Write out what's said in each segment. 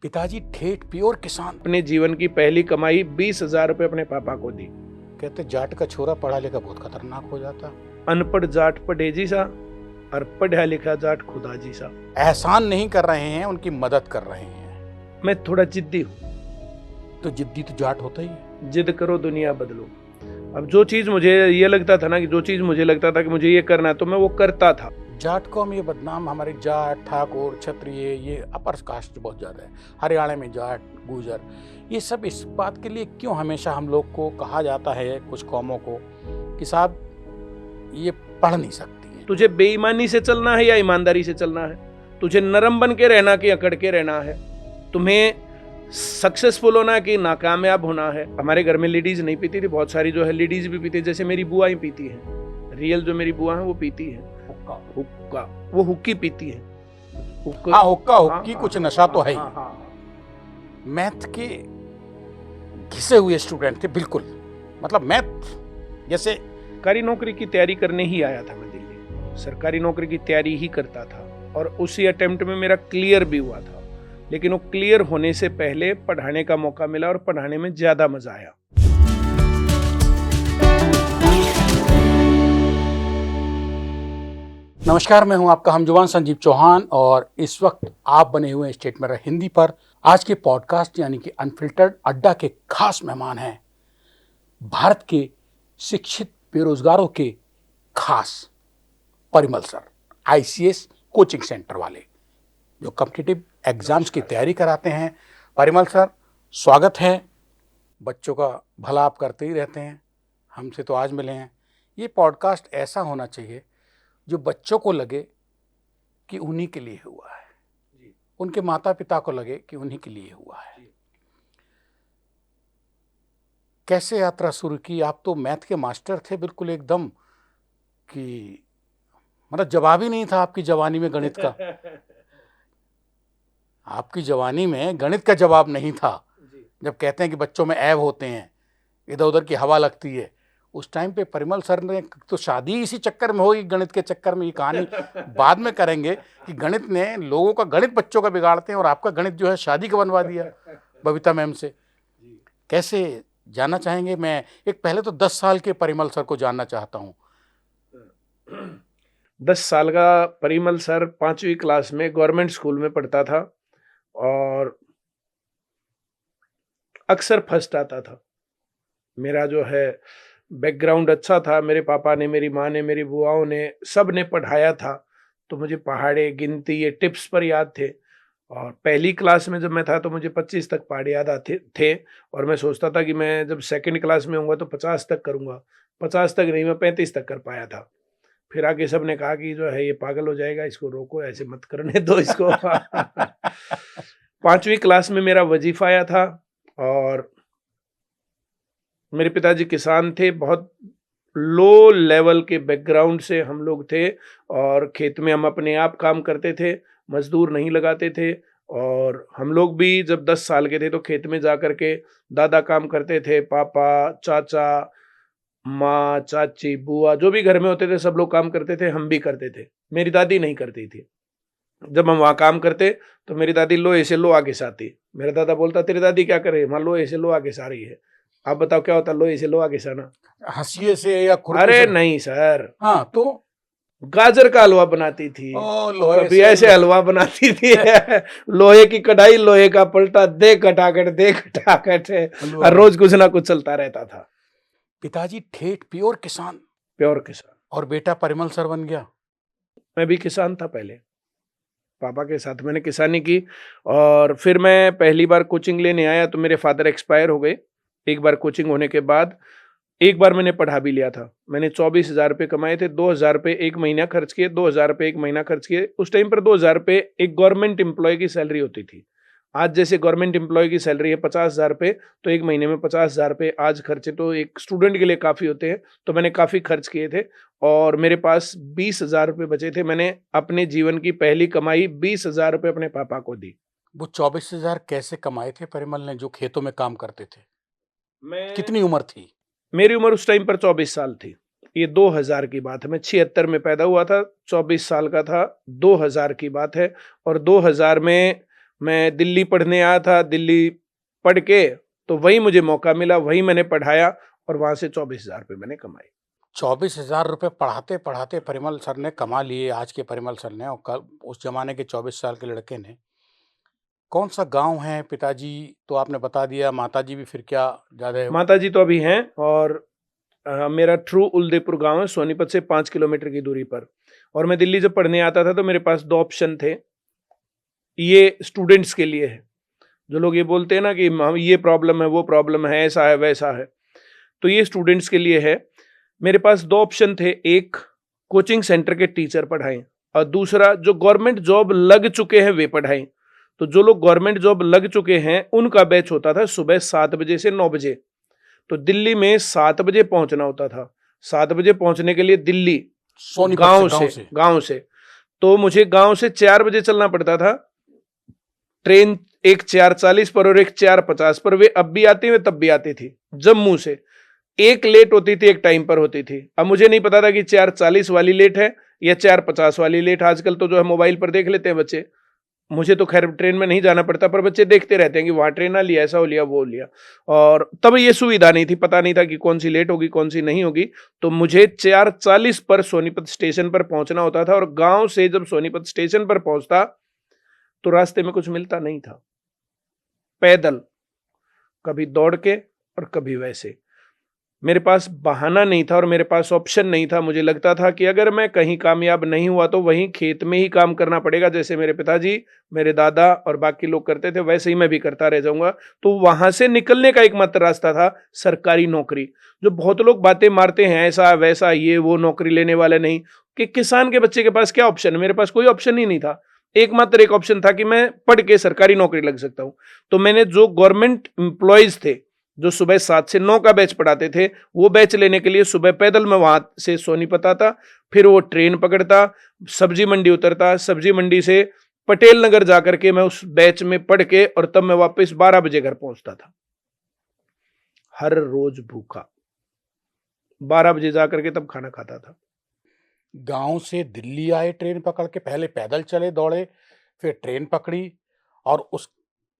पिताजी ठेठ प्योर किसान। अपने जीवन की पहली कमाई 20,000 रुपए अपने पापा को दी। कहते जाट का छोरा पढ़ा लिखा बहुत खतरनाक हो जाता। अनपढ़ जाट पढ़ेजी सा और पढ़ा लिखा जाट खुदाजी सा। एहसान नहीं कर रहे हैं, उनकी मदद कर रहे हैं। मैं थोड़ा जिद्दी हूँ। तो जिद्दी तो जाट होता ही है। जिद करो दुनिया बदलो। अब जो चीज मुझे ये लगता था ना कि जो चीज मुझे लगता था कि मुझे ये करना है तो मैं वो करता था। जाट को हम ये बदनाम, हमारे जाट ठाकुर क्षत्रिय ये अपर कास्ट बहुत ज्यादा है। हरियाणा में जाट गुजर ये सब इस बात के लिए क्यों हमेशा हम लोग को कहा जाता है, कुछ कौमों को, कि साहब ये पढ़ नहीं सकती है। तुझे बेईमानी से चलना है या ईमानदारी से चलना है? तुझे नरम बन के रहना कि अकड़ के रहना है? तुम्हें सक्सेसफुल होना कि नाकामयाब होना है? हमारे घर में लेडीज नहीं पीती थी, बहुत सारी जो है लेडीज भी पीती, जैसे मेरी बुआ ही पीती है। रियल जो मेरी बुआ है वो पीती है हुक्का। वो हुक्की पीती है। हाँ, हुक्का हुक्की कुछ नशा तो है ही। मैथ के घिसे हुए स्टूडेंट थे बिल्कुल, मतलब मैथ जैसे। सरकारी नौकरी की तैयारी करने ही आया था मैं दिल्ली। सरकारी नौकरी की तैयारी ही करता था और उसी अटेम्प्ट में मेरा क्लियर भी हुआ था, लेकिन वो क्लियर होने से पहले पढ़ाने का मौका मिला और पढ़ाने में ज्यादा मजा आया। नमस्कार, मैं हूं आपका हमजुबान संजीव चौहान और इस वक्त आप बने हुए स्टेट मेरा हिंदी पर। आज के पॉडकास्ट यानी कि अनफिल्टर्ड अड्डा के खास मेहमान हैं भारत के शिक्षित बेरोजगारों के खास Parimal sir, ICS coaching centre वाले जो कॉम्पिटिटिव एग्जाम्स की तैयारी कराते हैं। परिमल सर, स्वागत है। बच्चों का भला आप करते ही रहते हैं, हमसे तो आज मिले हैं। ये पॉडकास्ट ऐसा होना चाहिए जो बच्चों को लगे कि उन्हीं के लिए हुआ है, उनके माता पिता को लगे कि उन्हीं के लिए हुआ है। कैसे यात्रा शुरू की? आप तो मैथ के मास्टर थे बिल्कुल एकदम, कि मतलब जवाब ही नहीं था आपकी जवानी में गणित का। आपकी जवानी में गणित का जवाब नहीं था। जब कहते हैं कि बच्चों में ऐब होते हैं, इधर उधर की हवा लगती है, उस टाइम पे परिमल सर ने तो शादी इसी चक्कर में होगी, गणित के चक्कर में। ये कहानी बाद में करेंगे कि गणित ने लोगों का, गणित बच्चों का बिगाड़ते हैं और आपका गणित जो है शादी का बनवा दिया बबीता मैम से। कैसे जानना चाहेंगे? मैं एक पहले तो 10 साल के परिमल सर को जानना चाहता हूँ। 10 साल का परिमल सर 5वीं क्लास में गवर्नमेंट स्कूल में पढ़ता था और अक्सर फर्स्ट आता था। मेरा जो है बैकग्राउंड अच्छा था। मेरे पापा ने, मेरी माँ ने, मेरी बुआओं ने, सब ने पढ़ाया था, तो मुझे पहाड़े, गिनती, ये टिप्स पर याद थे। और पहली क्लास में जब मैं था तो मुझे 25 तक पहाड़े याद आते थे और मैं सोचता था कि मैं जब सेकंड क्लास में होऊंगा तो 50 तक करूंगा। 50 तक नहीं, मैं 35 तक कर पाया था। फिर आगे सब ने कहा कि जो है ये पागल हो जाएगा, इसको रोको, ऐसे मत करने दो इसको। 5वीं क्लास में मेरा वजीफा आया था और मेरे पिताजी किसान थे। बहुत लो लेवल के बैकग्राउंड से हम लोग थे और खेत में हम अपने आप काम करते थे, मजदूर नहीं लगाते थे। और हम लोग भी जब 10 साल के थे तो खेत में जा कर के दादा काम करते थे, पापा, चाचा, माँ, चाची, बुआ, जो भी घर में होते थे सब लोग काम करते थे, हम भी करते थे। मेरी दादी नहीं करती थी। जब हम वहाँ काम करते तो मेरी दादी लोहे से लोहा घिसाती। मेरा दादा बोलता, तेरी दादी क्या करे? वहाँ लोहे से लोहा घिसा रही है। आप बताओ क्या होता लोहे से लोहा घिसाना? हंसिए से या खुरपी अरे से? नहीं सर, हाँ, तो गाजर का हलवा बनाती थी, लोहे कभी से ऐसे हलवा बनाती थी। लोहे की कढ़ाई, लोहे का पलटा, दे खटाखट, दे खटाखट, और रोज कुछ ना कुछ चलता रहता था। पिताजी ठेठ प्योर किसान, प्योर किसान। और बेटा परिमल सर बन गया। मैं भी किसान था पहले, पापा के साथ मैंने किसानी की। और फिर मैं पहली बार कोचिंग लेने आया तो मेरे फादर एक्सपायर हो गए। एक बार कोचिंग होने के बाद एक बार मैंने पढ़ा भी लिया था। मैंने 24,000 रुपये कमाए थे, 2,000 रुपये एक महीना खर्च किए, 2,000 रुपये एक महीना खर्च किए। उस टाइम पर 2,000 रुपये एक गवर्नमेंट एम्प्लॉय की सैलरी होती थी। आज जैसे गवर्नमेंट एम्प्लॉय की सैलरी है 50,000 रुपये, तो एक महीने में 50,000 रुपये आज खर्चे तो एक स्टूडेंट के लिए काफ़ी होते हैं। तो मैंने काफ़ी खर्च किए थे और मेरे पास 20,000 रुपये बचे थे। मैंने अपने जीवन की पहली कमाई 20,000 रुपये अपने पापा को दी। वो 24,000 कैसे कमाए थे परिमल ने, जो खेतों में काम करते थे? मैं कितनी उम्र थी? मेरी उम्र उस टाइम पर 24 साल थी। ये 2000 की बात है। मैं 76 में पैदा हुआ था, 24 साल का था। 2000 की बात है और 2000 में मैं दिल्ली पढ़ने आया था, दिल्ली पढ़ के तो वहीं मुझे मौका मिला, वहीं मैंने पढ़ाया और वहाँ से 24,000 रुपये मैंने कमाए। 24,000 रुपये पढ़ाते पढ़ाते परिमल सर ने कमा लिए, आज के परिमल सर ने, और कल उस जमाने के 24 साल के लड़के ने। कौन सा गांव है? पिताजी तो आपने बता दिया, माताजी भी फिर क्या ज़्यादा? माताजी तो अभी हैं और मेरा ट्रू उदयपुर गांव है, सोनीपत से 5 किलोमीटर की दूरी पर। और मैं दिल्ली जब पढ़ने आता था तो मेरे पास 2 ऑप्शन थे। ये स्टूडेंट्स के लिए है, जो लोग ये बोलते हैं ना कि हम ये प्रॉब्लम है, वो प्रॉब्लम है, ऐसा है, वैसा है, तो ये स्टूडेंट्स के लिए है। मेरे पास 2 ऑप्शन थे, एक कोचिंग सेंटर के टीचर पढ़ाएं और दूसरा जो गवर्नमेंट जॉब लग चुके हैं वे पढ़ाएं। तो जो लोग गवर्नमेंट जॉब लग चुके हैं उनका बैच होता था सुबह 7 बजे से 9 बजे। तो दिल्ली में 7 बजे पहुंचना होता था। 7 बजे पहुंचने के लिए दिल्ली सोनीपत गांव से तो मुझे गांव से 4 बजे चलना पड़ता था। ट्रेन एक 4:40 पर और एक 4:50 पर, वे अब भी आती वे तब भी आती थी जम्मू से। एक लेट होती थी, एक टाइम पर होती थी। अब मुझे नहीं पता था कि 4:40 वाली लेट है या 4:50 वाली लेट। आजकल तो जो है मोबाइल पर देख लेते हैं बच्चे। मुझे तो खैर ट्रेन में नहीं जाना पड़ता, पर बच्चे देखते रहते हैं कि वहां ट्रेन आ लिया, ऐसा हो लिया, वो हो लिया। और तब ये सुविधा नहीं थी, पता नहीं था कि कौन सी लेट होगी, कौन सी नहीं होगी। तो मुझे 4:40 पर सोनीपत स्टेशन पर पहुंचना होता था। और गांव से जब सोनीपत स्टेशन पर पहुंचता तो रास्ते में कुछ मिलता नहीं था। पैदल, कभी दौड़ के और कभी वैसे। मेरे पास बहाना नहीं था और मेरे पास ऑप्शन नहीं था। मुझे लगता था कि अगर मैं कहीं कामयाब नहीं हुआ तो वहीं खेत में ही काम करना पड़ेगा, जैसे मेरे पिताजी, मेरे दादा और बाकी लोग करते थे, वैसे ही मैं भी करता रह जाऊंगा। तो वहां से निकलने का एकमात्र रास्ता था सरकारी नौकरी। जो बहुत लोग बातें मारते हैं ऐसा वैसा, ये वो, नौकरी लेने वाले नहीं, कि किसान के बच्चे के पास क्या ऑप्शन है? मेरे पास कोई ऑप्शन ही नहीं था। एकमात्र एक ऑप्शन था कि मैं पढ़ के सरकारी नौकरी लग सकता हूं। तो मैंने जो गवर्नमेंट एम्प्लॉयज थे, जो सुबह 7 से 9 का बैच पढ़ाते थे, वो बैच लेने के लिए सुबह पैदल मैं वहां से सोनीपत आता, फिर वो ट्रेन पकड़ता, सब्जी मंडी उतरता, सब्जी मंडी से पटेल नगर जाकर के मैं उस बैच में पढ़ के और तब मैं वापस 12 बजे घर पहुंचता था। हर रोज भूखा, 12 बजे जाकर के तब खाना खाता था। गांव से दिल्ली आए ट्रेन पकड़ के, पहले पैदल चले दौड़े, फिर ट्रेन पकड़ी, और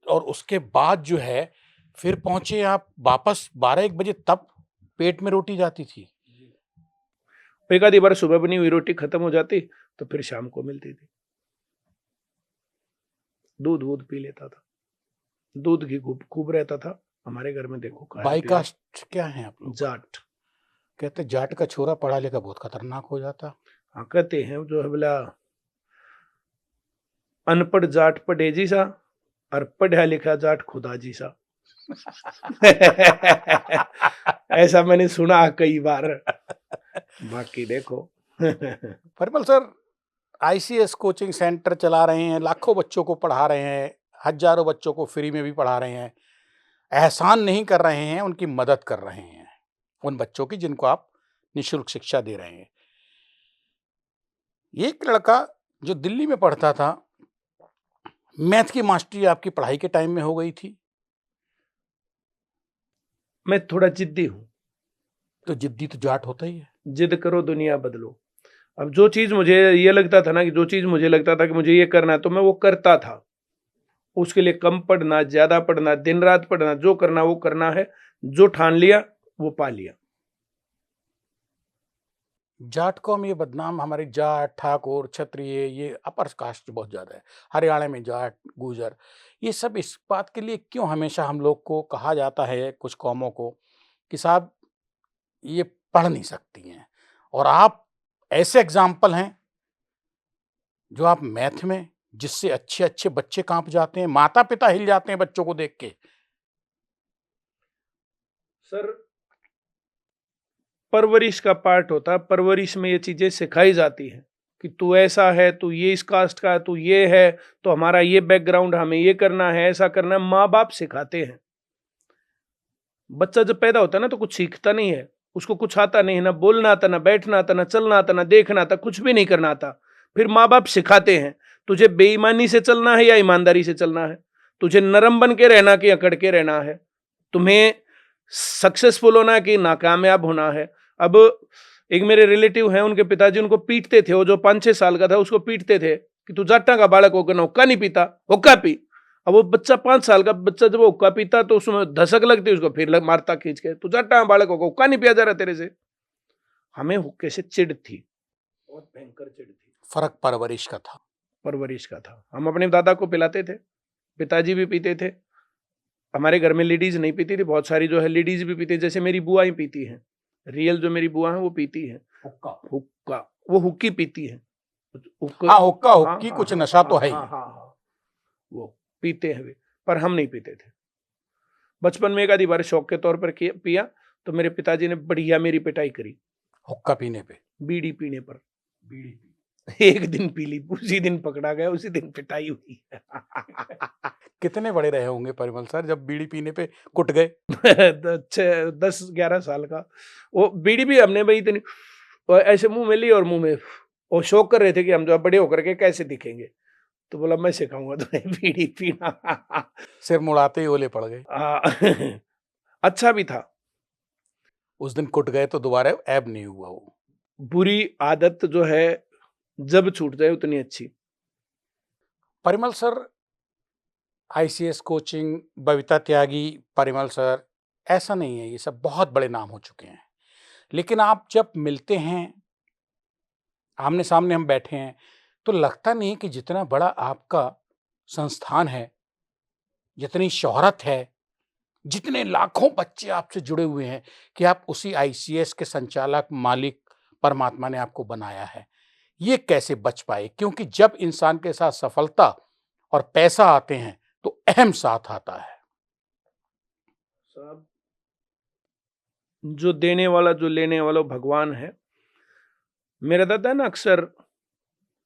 उसके बाद जो है फिर पहुंचे आप वापस 12-1 बजे, तब पेट में रोटी जाती थी। एक आधी बार सुबह बनी हुई रोटी खत्म हो जाती तो फिर शाम को मिलती थी। दूध पी लेता था, दूध घी खूब रहता था हमारे घर में। देखो बाई कास्ट क्या है आप लोग? जाट। कहते जाट का छोरा पढ़ा लिखा बहुत खतरनाक हो जाता। हाँ, कहते हैं जो है बोला अनपढ़ जाट पढ़ेजी सा और पढ़ा लिखा जाट खुदाजी सा। ऐसा मैंने सुना कई बार। बाकी देखो। Parimal sir ICS coaching centre चला रहे हैं, लाखों बच्चों को पढ़ा रहे हैं, हजारों बच्चों को फ्री में भी पढ़ा रहे हैं। एहसान नहीं कर रहे हैं, उनकी मदद कर रहे हैं, उन बच्चों की जिनको आप निःशुल्क शिक्षा दे रहे हैं। एक लड़का जो दिल्ली में पढ़ता था, मैथ की मास्टरी आपकी पढ़ाई के टाइम में हो गई थी। मैं थोड़ा जिद्दी हूं। तो जिद्दी तो जाट होता ही है। जिद करो दुनिया बदलो। अब जो चीज मुझे ये लगता था ना, कि जो चीज मुझे लगता था कि मुझे ये करना है, तो मैं वो करता था। उसके लिए कम पढ़ना, ज्यादा पढ़ना, दिन रात पढ़ना, जो करना वो करना है। जो ठान लिया वो पा लिया। जाट को हम ये बदनाम, हमारे जाट, ठाकुर, क्षत्रिय, ये अपर कास्ट बहुत ज़्यादा है। हरियाणा में जाट, गुजर, ये सब इस बात के लिए क्यों हमेशा हम लोग को कहा जाता है, कुछ कौमों को, कि साहब ये पढ़ नहीं सकती हैं। और आप ऐसे एग्जाम्पल हैं जो आप मैथ में, जिससे अच्छे अच्छे बच्चे कांप जाते हैं, माता पिता हिल जाते हैं बच्चों को देख के। सर, परवरिश का पार्ट होता है। परवरिश में ये चीजें सिखाई जाती हैं कि तू ऐसा है, तू ये इस कास्ट का है, तू ये है, तो हमारा ये बैकग्राउंड, हमें ये करना है, ऐसा करना है। माँ बाप सिखाते हैं। बच्चा जब पैदा होता है ना तो कुछ सीखता नहीं है, उसको कुछ आता नहीं है, ना बोलना आता, ना बैठना आता, ना चलना आता, ना देखना आता, कुछ भी नहीं करना आता। फिर माँ बाप सिखाते हैं तुझे बेईमानी से चलना है या ईमानदारी से चलना है, तुझे नरम बन के रहना कि अकड़ के रहना है, तुम्हें सक्सेसफुल होना कि नाकामयाब होना है। अब एक मेरे रिलेटिव हैं, उनके पिताजी उनको पीटते थे। वो जो 5-6 साल का था उसको पीटते थे कि तू जाटा का बालक होकर ना हुक्का नहीं पीता, हुक्का पी। अब वो बच्चा 5 साल का बच्चा जब वो हुक्का पीता तो उसमें धसक लगती उसको, फिर मारता खींच के, तू जाटा बालक को हुक्का नहीं पिया जा रहा तेरे से। हमें हुक्के से चिढ़ थी, बहुत भयंकर चिढ़ थी। फर्क परवरिश का था। परवरिश का था। हम अपने दादा को पिलाते थे, पिताजी भी पीते थे। हमारे घर में लेडीज नहीं पीती थी, बहुत सारी जो है लेडीज भी पीती, जैसे मेरी बुआ ही पीती हैं, रियल जो मेरी बुआ है वो पीती है हुक्का। हुक्का, वो हुक्की पीती है। हाँ, हुक्का हुक्की कुछ नशा तो है ही। हाँ, वो पीते हैं वे, पर हम नहीं पीते थे। बचपन में एक आधी बार शौक के तौर पर पिया, तो मेरे पिताजी ने बढ़िया मेरी पिटाई करी हुक्का पीने पे। बीड़ी पीने पर। बीड़ी पी। एक दिन पी ली, उसी दिन पकड़ा गया, उसी दिन पिटाई हुई। कितने बड़े रहे होंगे परिमल सर जब बीड़ी पीने पे कुट गए? 10-11 साल का। वो बीड़ी भी हमने भाई इतनी ऐसे मुंह में ली और मुंह में वो शौक कर रहे थे कि हम जो बड़े होकर के कैसे दिखेंगे, तो बोला मैं सिखाऊंगा तुम्हें बीड़ी पीना। सिर मुड़ाते ही ओले पड़ गए। अच्छा भी था। उस दिन कुट गए तो दोबारा ऐब नहीं हुआ वो। बुरी आदत जो है जब छूट जाए उतनी अच्छी। Parimal sir, ICS coaching, Babita Tyagi, Parimal sir, ऐसा नहीं है, ये सब बहुत बड़े नाम हो चुके हैं। लेकिन आप जब मिलते हैं, आमने सामने हम बैठे हैं, तो लगता नहीं है कि जितना बड़ा आपका संस्थान है, जितनी शोहरत है, जितने लाखों बच्चे आपसे जुड़े हुए हैं, कि आप उसी आईसीएस के संचालक, मालिक, परमात्मा ने आपको बनाया है। ये कैसे बच पाए? क्योंकि जब इंसान के साथ सफलता और पैसा आते हैं तो अहम साथ आता है। साहब, जो देने वाला जो लेने वाला भगवान है। मेरा दादा ना अक्सर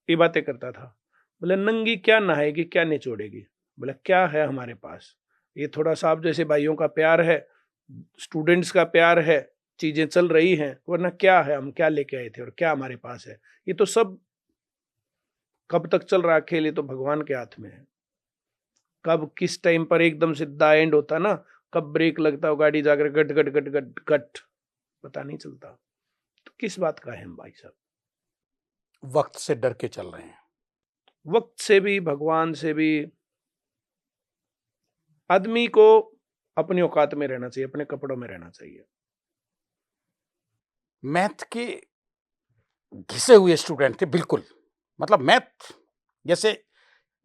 ये बातें करता था, बोले नंगी क्या नहाएगी क्या निचोड़ेगी, बोले क्या है हमारे पास, ये थोड़ा सा आप जैसे भाइयों का प्यार है, स्टूडेंट्स का प्यार है, चीजें चल रही हैं, वरना क्या है, हम क्या लेके आए थे और क्या हमारे पास है, ये तो सब कब तक चल रहा खेल, ये तो भगवान के हाथ में है। कब किस टाइम पर एकदम से द एंड होता ना, कब ब्रेक लगता हो, गाड़ी जाकर गट गट गट गट गट, पता नहीं चलता। तो किस बात का है हम भाई साहब? वक्त से डर के चल रहे हैं। वक्त से भी, भगवान से भी। आदमी को अपनी औकात में रहना चाहिए, अपने कपड़ों में रहना चाहिए। मैथ के घिसे हुए स्टूडेंट थे बिल्कुल। मतलब मैथ जैसे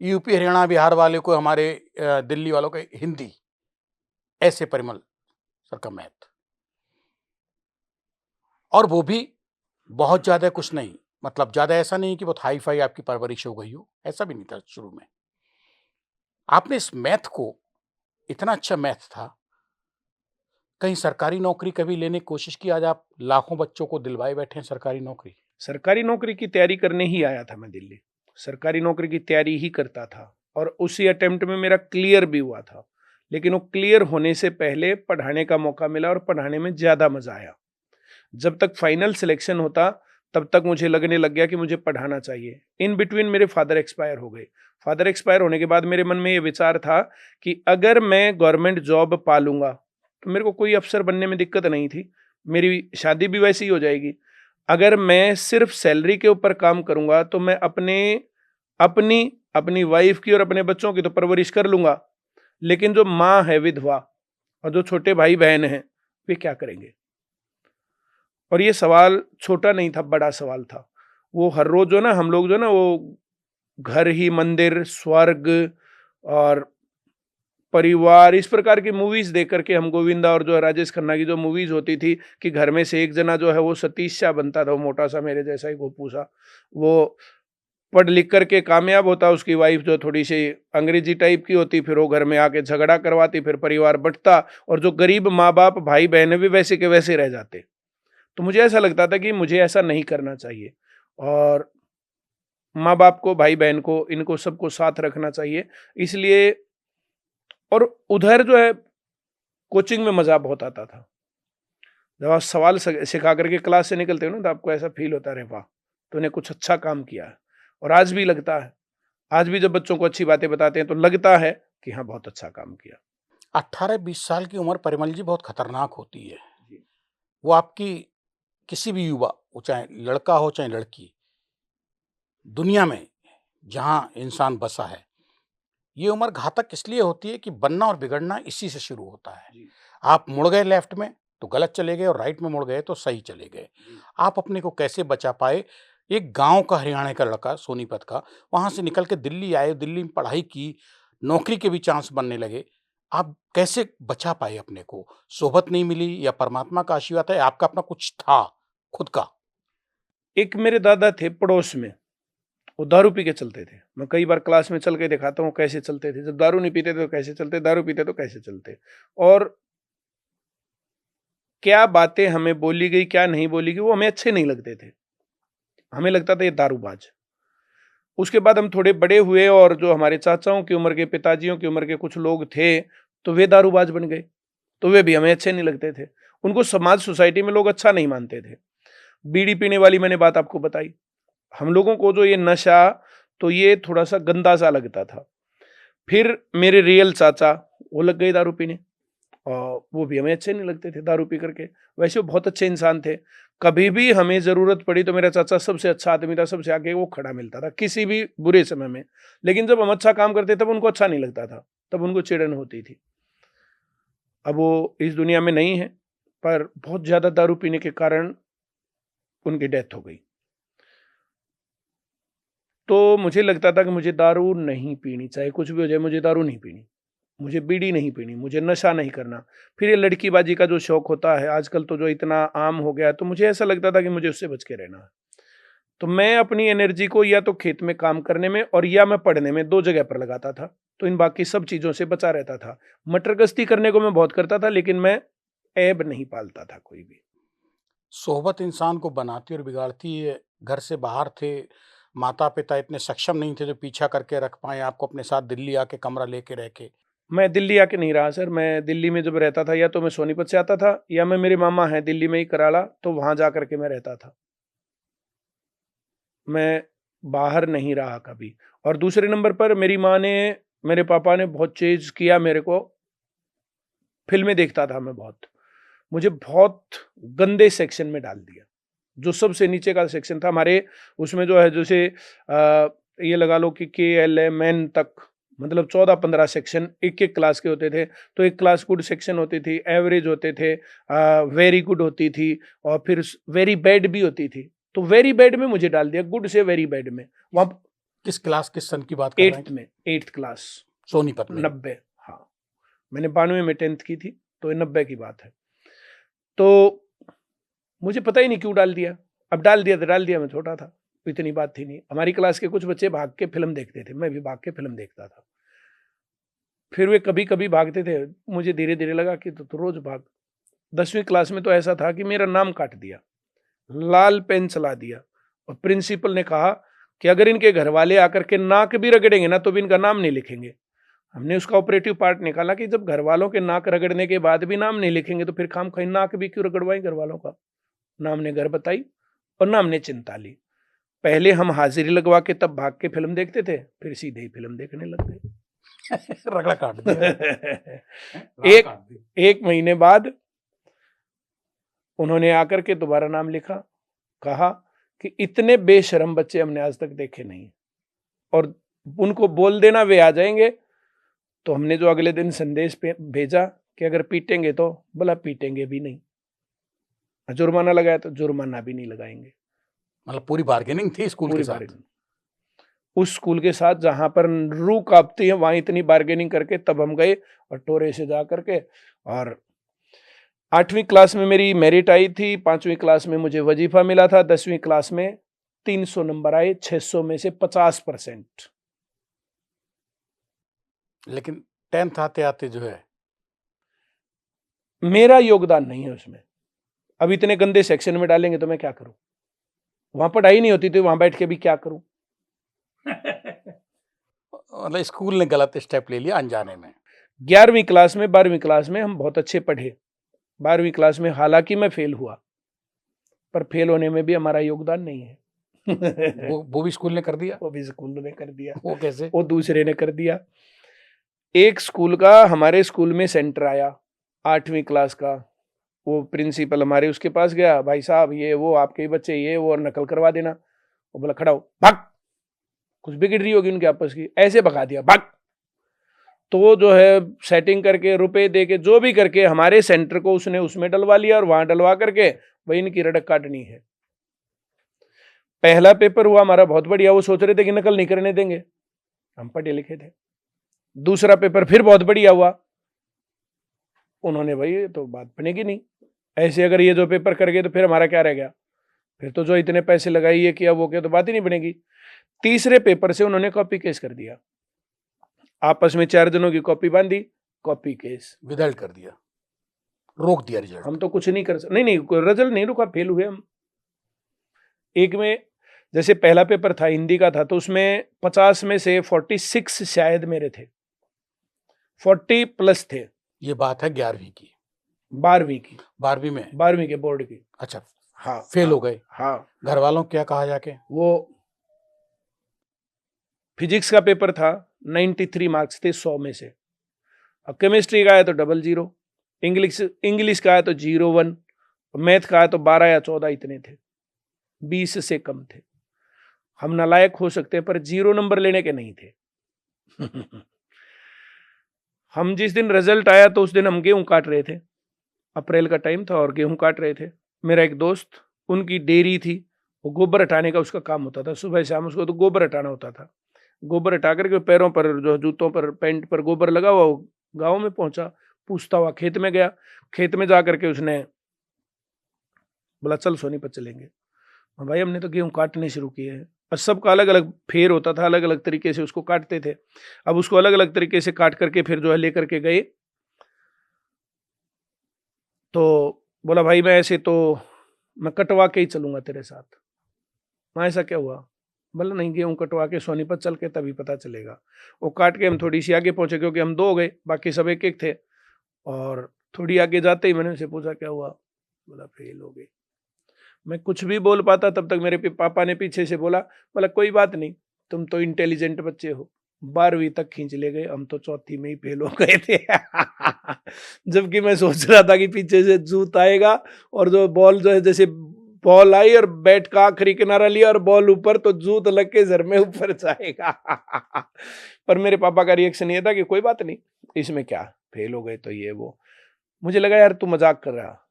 यूपी, हरियाणा, बिहार वाले को हमारे दिल्ली वालों को हिंदी, ऐसे परिमल सर का मैथ। और वो भी बहुत ज़्यादा कुछ नहीं, मतलब ज़्यादा ऐसा नहीं कि बहुत हाई फाई आपकी परवरिश हो गई हो, ऐसा भी नहीं था शुरू में। आपने इस मैथ को, इतना अच्छा मैथ था, कहीं सरकारी नौकरी कभी लेने की कोशिश की? आज आप लाखों बच्चों को दिलवाए बैठे हैं सरकारी नौकरी। सरकारी नौकरी की तैयारी करने ही आया था मैं दिल्ली, सरकारी नौकरी की तैयारी ही करता था, और उसी अटेम्प्ट में मेरा क्लियर भी हुआ था। लेकिन वो क्लियर होने से पहले पढ़ाने का मौका मिला और पढ़ाने में ज़्यादा मज़ा आया। जब तक फाइनल सिलेक्शन होता तब तक मुझे लगने लग गया कि मुझे पढ़ाना चाहिए। इन बिटवीन मेरे फादर एक्सपायर हो गए। फादर एक्सपायर होने के बाद मेरे मन में ये विचार था कि अगर मैं गवर्नमेंट जॉब पा लूँगा तो मेरे को कोई अफसर बनने में दिक्कत नहीं थी, मेरी शादी भी वैसी ही हो जाएगी। अगर मैं सिर्फ सैलरी के ऊपर काम करूँगा तो मैं अपनी वाइफ की और अपने बच्चों की तो परवरिश कर लूँगा, लेकिन जो माँ है विधवा और जो छोटे भाई बहन हैं वे क्या करेंगे? और ये सवाल छोटा नहीं था, बड़ा सवाल था। वो हर रोज जो ना हम लोग जो ना वो घर ही मंदिर, स्वर्ग और परिवार, इस प्रकार की मूवीज देख करके हम गोविंदा और जो राजेश खन्ना की जो मूवीज होती थी कि घर में से एक जना जो है वो सतीश शाह बनता था, वो मोटा सा मेरे जैसा ही गोपू सा, वो पढ़ लिख करके कामयाब होता, उसकी वाइफ जो थोड़ी सी अंग्रेजी टाइप की होती, फिर वो घर में आके झगड़ा करवाती, फिर परिवार बंटता और जो गरीब माँ बाप भाई बहन भी वैसे के वैसे रह जाते। तो मुझे ऐसा लगता था कि मुझे ऐसा नहीं करना चाहिए और माँ बाप को, भाई बहन को, इनको सबको साथ रखना चाहिए। इसलिए और उधर जो है कोचिंग में मजा बहुत आता था। जब आप सवाल सिखा करके क्लास से निकलते हो ना तो आपको ऐसा फील होता है, वाह तूने कुछ अच्छा काम किया है। और आज भी लगता है, आज भी जब बच्चों को अच्छी बातें बताते हैं तो लगता है कि हाँ बहुत अच्छा काम किया। 18-20 साल की उम्र परिमल जी बहुत खतरनाक होती है। वो आपकी किसी भी युवा, वो चाहे लड़का हो चाहे लड़की, दुनिया में जहाँ इंसान बसा है, ये उम्र घातक इसलिए होती है कि बनना और बिगड़ना इसी से शुरू होता है। जी, आप मुड़ गए लेफ्ट में तो गलत चले गए और राइट में मुड़ गए तो सही चले गए। जी। आप अपने को कैसे बचा पाए? एक गाँव का हरियाणा का लड़का सोनीपत का, वहाँ से निकल के दिल्ली आए, दिल्ली में पढ़ाई की, नौकरी के भी चांस बनने लगे। आप कैसे बचा पाए अपने को? सोहबत नहीं मिली या परमात्मा का आशीर्वाद है, आपका अपना कुछ था खुद का? एक मेरे दादा थे पड़ोस में, वो दारू पी के चलते थे। मैं कई बार क्लास में चल के दिखाता हूँ कैसे चलते थे। जब दारू नहीं पीते थे तो कैसे चलते, दारू पीते तो कैसे चलते। और क्या बातें हमें बोली गई, क्या नहीं बोली गई, वो हमें अच्छे नहीं लगते थे। हमें लगता था ये दारूबाज। उसके बाद हम थोड़े बड़े हुए और जो हमारे चाचाओं की उम्र के, पिताजियों की उम्र के कुछ लोग थे, तो वे दारूबाज बन गए। तो वे भी हमें अच्छे नहीं लगते थे। उनको समाज सोसाइटी में लोग अच्छा नहीं मानते थे। बीड़ी पीने वाली मैंने बात आपको बताई। हम लोगों को जो ये नशा, तो ये थोड़ा-सा गंदा सा लगता था। फिर मेरे रियल चाचा, वो लग गए दारू पीने और वो भी हमें अच्छे नहीं लगते थे दारू पी करके। वैसे वो बहुत अच्छे इंसान थे। कभी भी हमें ज़रूरत पड़ी तो मेरा चाचा सबसे अच्छा आदमी था, सबसे आगे वो खड़ा मिलता था, किसी भी बुरे समय में। लेकिन जब हम अच्छा काम करते तब उनको अच्छा नहीं लगता था, तब उनको चिढ़न होती थी। अब वो इस दुनिया में नहीं है, पर बहुत ज़्यादा दारू पीने के कारण उनकी डेथ हो गई। तो मुझे लगता था कि मुझे दारू नहीं पीनी, चाहे कुछ भी हो जाए, मुझे दारू नहीं पीनी, मुझे बीड़ी नहीं पीनी, मुझे नशा नहीं करना। फिर ये लड़कीबाजी का जो शौक होता है आजकल, तो जो इतना आम हो गया है, तो मुझे ऐसा लगता था कि मुझे उससे बच के रहना है। तो मैं अपनी एनर्जी को या तो खेत में काम करने में और या मैं पढ़ने में, 2 जगह पर लगाता था। तो इन बाकी सब चीज़ों से बचा रहता था। मटर गश्ती करने को मैं बहुत करता था, लेकिन मैं ऐब नहीं पालता था कोई भी। सोहबत इंसान को बनाती और बिगाड़ती है। घर से बाहर थे, माता-पिता इतने सक्षम नहीं थे जो पीछा करके रख पाएँ आपको अपने साथ दिल्ली आके कमरा लेके रह के। मैं दिल्ली आके नहीं रहा सर, मैं दिल्ली में जब रहता था या तो मैं सोनीपत से आता था या मैं, मेरे मामा हैं दिल्ली में ही कराला, तो वहाँ जा कर के मैं रहता था। मैं बाहर नहीं रहा कभी। और दूसरे नंबर पर मेरी माँ ने, मेरे पापा ने बहुत चेज़ किया मेरे को। फ़िल्में देखता था मैं बहुत। मुझे बहुत गंदे सेक्शन में डाल दिया। जो सबसे नीचे का सेक्शन था हमारे, उसमें जो है जैसे ये लगा लो कि KLM तक, मतलब 14-15 सेक्शन एक-एक क्लास के होते थे। तो एक क्लास गुड सेक्शन होती थी, एवरेज होते थे, वेरी गुड होती थी और फिर वेरी बैड भी होती थी। तो वेरी बैड में मुझे डाल दिया, गुड से वेरी बैड में। वहाँ किस क्लास, किस सन की बात कर रहे 8th हैं? में, 8th क्लास, सोनीपत में ही। 90, हाँ। मैंने 92 में 10th की थी, तो ये 90 की बात है। तो मुझे पता ही नहीं क्यों डाल दिया। अब डाल दिया तो डाल दिया, मैं छोटा था, इतनी बात थी नहीं। हमारी क्लास के कुछ बच्चे भाग के फ़िल्म देखते थे, मैं भी भाग के फ़िल्म देखता था। फिर वे कभी-कभी भागते थे, मुझे धीरे-धीरे लगा कि तू तो रोज़ भाग। 10वीं क्लास में तो ऐसा था कि मेरा नाम काट दिया, लाल पेन चला दिया और प्रिंसिपल ने कहा कि अगर इनके घरवाले आकर के नाक भी रगड़ेंगे ना, तो भी इनका नाम नहीं लिखेंगे। हमने उसका ऑपरेटिव पार्ट निकाला कि जब घरवालों के नाक रगड़ने के बाद भी नाम नहीं लिखेंगे, तो फिर खामखा नाक भी क्यों रगड़वाएँ घरवालों का। ना हमने घर बताई और ना हमने चिंता ली। पहले हम हाज़िरी लगवा के तब भाग के फ़िल्म देखते थे, फिर सीधे ही फ़िल्म देखने लग गए। रगड़ा काट दिया। हैं? राह एक काट दी। 1 महीने बाद उन्होंने आकर के दोबारा नाम लिखा, कहा कि इतने बेशर्म बच्चे हमने आज तक देखे नहीं और उनको बोल देना वे आ जाएँगे। तो हमने जो अगले दिन संदेश पे भेजा कि अगर पीटेंगे तो, बोला पीटेंगे भी नहीं। जुर्माना लगाया तो जुर्माना भी नहीं लगाएँगे। मतलब पूरी बार्गेनिंग थी स्कूल के पूरी साथ। बार्गेनिंग। उस स्कूल के साथ जहाँ पर रूह काँपती है, वहाँ इतनी बार्गेनिंग करके तब हम गए और टोरे से जा कर के। और 8वीं क्लास में मेरी मेरिट आई थी, 5वीं क्लास में मुझे वजीफ़ा मिला था, 10वीं क्लास में 300 नंबर आए, 600 में से 50%। लेकिन 10th आते-आते जो है मेरा योगदान नहीं है उसमें। अब इतने गंदे सेक्शन में डालेंगे तो मैं क्या करूँ? वहाँ पढ़ाई नहीं होती थी, वहाँ बैठ के भी क्या करूँ? मतलब स्कूल ने गलत स्टेप ले लिया अनजाने में। 11वीं क्लास में, 12वीं क्लास में हम बहुत अच्छे पढ़े। 12वीं क्लास में हालाँकि मैं फ़ेल हुआ, पर फ़ेल होने में भी हमारा योगदान नहीं है। वो भी स्कूल ने कर दिया? वो भी स्कूल ने कर दिया, वो कैसे? वो दूसरे ने कर दिया। एक स्कूल का हमारे स्कूल में सेंटर आया, 8वीं क्लास का। वो प्रिंसिपल हमारे उसके पास गया, भाई साहब ये वो आपके ही बच्चे ये वो और नकल करवा देना। वो बोला खड़ा हो, भाग। कुछ बिगड़ रही होगी उनके आपस की, ऐसे भगा दिया, भाग। तो जो है सेटिंग करके रुपए दे के जो भी करके हमारे सेंटर को उसने उसमें डलवा लिया और वहां डलवा करके वही इनकी रड़क काटनी है। पहला पेपर हुआ हमारा बहुत बढ़िया, वो सोच रहे थे कि नकल नहीं करने देंगे, हम पढ़े लिखे थे। दूसरा पेपर फिर बहुत बढ़िया हुआ, उन्होंने भाई ये तो बात बनेगी नहीं, ऐसे अगर ये जो पेपर कर गए तो फिर हमारा क्या रह गया, फिर तो जो इतने पैसे लगाई ये किया वो किया तो बात ही नहीं बनेगी। तीसरे पेपर से उन्होंने कॉपी केस कर दिया, आपस में 4 जनों की कॉपी बांधी, कॉपी केस विदल्ट कर दिया, रोक दिया रिजल्ट। हम तो कुछ नहीं कर सकते। नहीं रिजल्ट नहीं रुका, फेल हुए हम। एक में जैसे पहला पेपर था हिंदी का था, तो उसमें 50 में से 46 शायद मेरे थे, 40 प्लस थे। ये बात है 11वीं की, 12वीं की, 12वीं में, 12वीं के बोर्ड की। अच्छा, हाँ, फेल हो गए। हाँ, घर वालों को क्या कहा जाके? वो फिजिक्स का पेपर था, 93 मार्क्स थे 100 में से। अब केमिस्ट्री का है तो 00, इंग्लिश का है तो 01, मैथ का है तो 12 या 14 इतने थे, 20 से कम थे। हम नालायक हो सकते हैं पर 0 नंबर लेने के नहीं थे। हम जिस दिन रिजल्ट आया तो उस दिन हम गेहूं काट रहे थे, अप्रैल का टाइम था और गेहूं काट रहे थे। मेरा एक दोस्त, उनकी डेयरी थी, वो गोबर हटाने का उसका काम होता था, सुबह शाम उसको तो गोबर हटाना होता था। गोबर हटा करके पैरों पर, जो जूतों पर, पैंट पर गोबर लगा हुआ, वो गाँव में पहुंचा, पूछता हुआ खेत में गया। खेत में जा करके उसने बोला चल सोनीपत चलेंगे। भाई हमने तो गेहूं काटने शुरू किए हैं, और सबका अलग अलग फेर होता था, अलग अलग तरीके से उसको काटते थे। अब उसको अलग अलग तरीके से काट करके फिर जो है लेकर के गए, तो बोला भाई मैं कटवा के ही चलूंगा तेरे साथ। मैं ऐसा क्या हुआ? बोला नहीं, गेहूं कटवा के सोनीपत चल के तभी पता चलेगा। वो काट के हम थोड़ी सी आगे पहुंचे, क्योंकि हम 2 हो गए, बाकी सब एक एक थे। और थोड़ी आगे जाते ही मैंने उनसे पूछा क्या हुआ? बोला फेल हो गई। मैं कुछ भी बोल पाता तब तक मेरे पापा ने पीछे से बोला कोई बात नहीं, तुम तो इंटेलिजेंट बच्चे हो। 12वीं तक खींच ले गए, हम तो चौथी में ही फेल हो गए थे। जबकि मैं सोच रहा था कि पीछे से जूत आएगा और जो बॉल जो है, जैसे बॉल आई और बैट का आखिरी किनारा लिया और बॉल ऊपर, तो जूत लग के जर में ऊपर जाएगा। पर मेरे पापा का रिएक्शन ये था कि कोई बात नहीं, इसमें क्या, फेल हो गए तो ये वो। मुझे लगा यार तू मजाक कर रहा,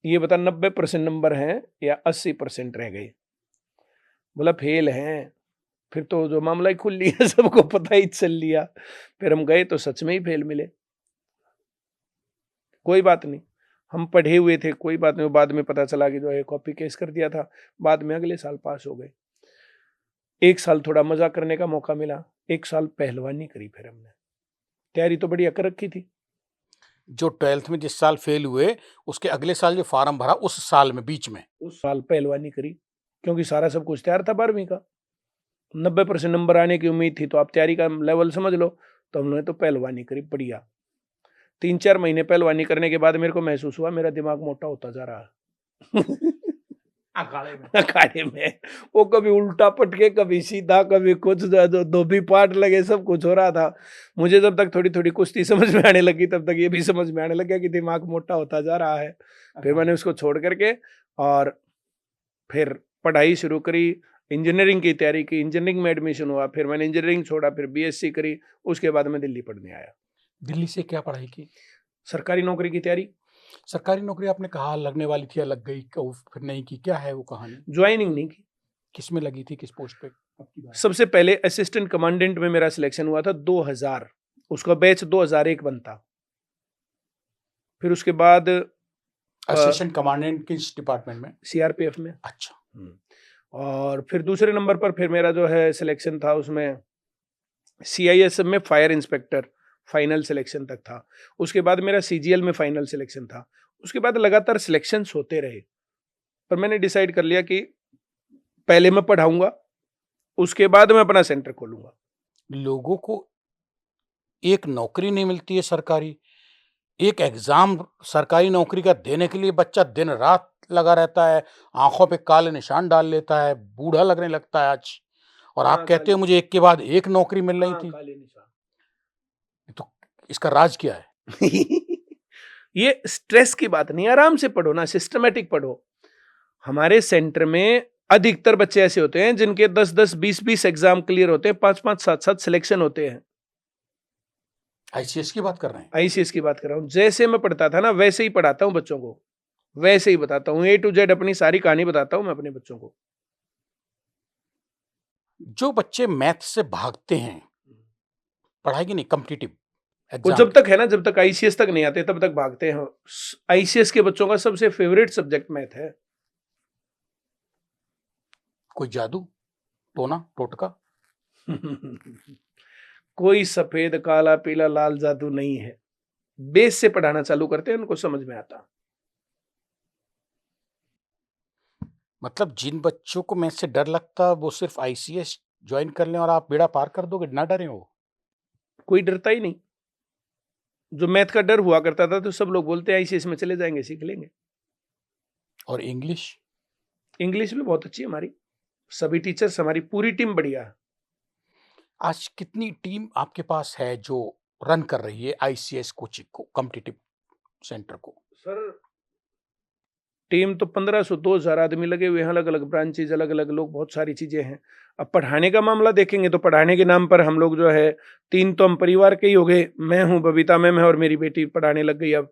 ये बता 90% नंबर हैं या 80% रह गए? बोला फेल हैं। फिर तो जो मामला ही खुल लिया, सबको पता ही चल लिया। फिर हम गए तो सच में ही फेल मिले। कोई बात नहीं, हम पढ़े हुए थे, कोई बात नहीं। बाद में पता चला कि जो है कॉपी केस कर दिया था। बाद में अगले साल पास हो गए। 1 साल थोड़ा मजा करने का मौका मिला, 1 साल पहलवानी करी। फिर हमने तैयारी तो बढ़िया कर रखी थी। जो 12th में जिस साल फेल हुए, उसके अगले साल जो फॉर्म भरा उस साल में, बीच में उस साल पहलवानी करी, क्योंकि सारा सब कुछ तैयार था 12वीं का। 90% नंबर आने की उम्मीद थी, तो आप तैयारी का लेवल समझ लो। तो हमने तो पहलवानी करी बढ़िया। 3-4 महीने पहलवानी करने के बाद मेरे को महसूस हुआ मेरा दिमाग मोटा होता जा रहा। अखाड़े में वो कभी उल्टा पटके, कभी सीधा, कभी कुछ, जो धोबी पाट लगे, सब कुछ हो रहा था। मुझे जब तक थोड़ी थोड़ी कुश्ती समझ में आने लगी, तब तक ये भी समझ में आने लग गया कि दिमाग मोटा होता जा रहा है। फिर मैंने उसको छोड़ करके और फिर पढ़ाई शुरू करी, इंजीनियरिंग की तैयारी की, इंजीनियरिंग में एडमिशन हुआ। फिर मैंने इंजीनियरिंग छोड़ा, फिर बीएससी करी। उसके बाद मैं दिल्ली पढ़ने आया। दिल्ली से क्या पढ़ाई की? सरकारी नौकरी की तैयारी। सरकारी नौकरी आपने कहा लगने वाली थी या लग गई, फिर नहीं की, क्या है वो कहानी? ज्वाइनिंग नहीं की। किस में लगी थी, किस पोस्ट पे? सबसे पहले असिस्टेंट कमांडेंट में मेरा सिलेक्शन हुआ था 2000, उसका बैच 2001 बनता। फिर उसके बाद असिस्टेंट कमांडेंट किस डिपार्टमेंट में? सीआरपीएफ में। अच्छा। और फिर दूसरे नंबर पर फिर मेरा जो है सिलेक्शन था उसमें सीआईएसएफ में फायर इंस्पेक्टर, फाइनल सिलेक्शन तक था। उसके बाद मेरा सीजीएल में फाइनल सिलेक्शन था। उसके बाद लगातार सिलेक्शंस होते रहे, पर मैंने डिसाइड कर लिया कि पहले मैं पढ़ाऊंगा, उसके बाद मैं अपना सेंटर खोलूंगा। लोगों को एक नौकरी नहीं मिलती है सरकारी, एक एग्जाम सरकारी नौकरी का देने के लिए बच्चा दिन रात लगा रहता है, आंखों पे काले निशान डाल लेता है, बूढ़ा लगने लगता है आज। और आप कहते हो मुझे एक के बाद एक नौकरी मिल रही थी। काले निशान। तो इसका राज क्या है? ये स्ट्रेस की बात नहीं, आराम से पढ़ो ना, सिस्टमेटिक पढ़ो। हमारे सेंटर में अधिकतर बच्चे ऐसे होते हैं जिनके 10-10, 20-20 एग्जाम क्लियर होते हैं, 5-5, 7-7 सिलेक्शन होते हैं। आईसीएस की बात कर रहे हैं? आईसीएस की बात कर रहा हूँ। जैसे मैं पढ़ता था ना वैसे ही पढ़ाता हूँ बच्चों को, वैसे ही बताता हूँ, ए टू जेड अपनी सारी कहानी बताता हूँ मैं अपने बच्चों को। जो बच्चे मैथ से भागते हैं, पढ़ाई की नहीं, कॉम्पिटिटिव वो एग्जाम जब की, तक है ना, जब तक आईसीएस तक नहीं आते तब तक भागते हैं। आईसीएस के बच्चों का सबसे फेवरेट सब्जेक्ट मैथ है। कोई जादू, टोना, टोटका? कोई सफेद काला पीला लाल जादू नहीं है। बेस से पढ़ाना चालू करते हैं, उनको समझ में आता। मतलब जिन बच्चों को मैथ से डर लगता, वो सिर्फ आईसीएस ज्वाइन कर लें और आप बेड़ा पार कर दोगे, ना डरे वो? कोई डरता ही नहीं। जो मैथ का डर हुआ करता था तो सब लोग बोलते हैं आईसीएस में चले जाएंगे, सीख लेंगे। और इंग्लिश? इंग्लिश भी बहुत अच्छी है हमारी, सभी टीचर्स, हमारी पूरी टीम बढ़िया है। आज कितनी टीम आपके पास है जो रन कर रही है आईसीएस कोचिंग को, कॉम्पिटिटिव सेंटर को? सर टीम तो 1500 2000 आदमी लगे हुए हैं, अलग अलग ब्रांचेज, अलग अलग लोग, बहुत सारी चीजें हैं। अब पढ़ाने का मामला देखेंगे तो पढ़ाने के नाम पर हम लोग जो है, 3 तो हम परिवार के ही हो गए। मैं हूँ, बबीता मैम है और मेरी बेटी पढ़ाने लग गई। अब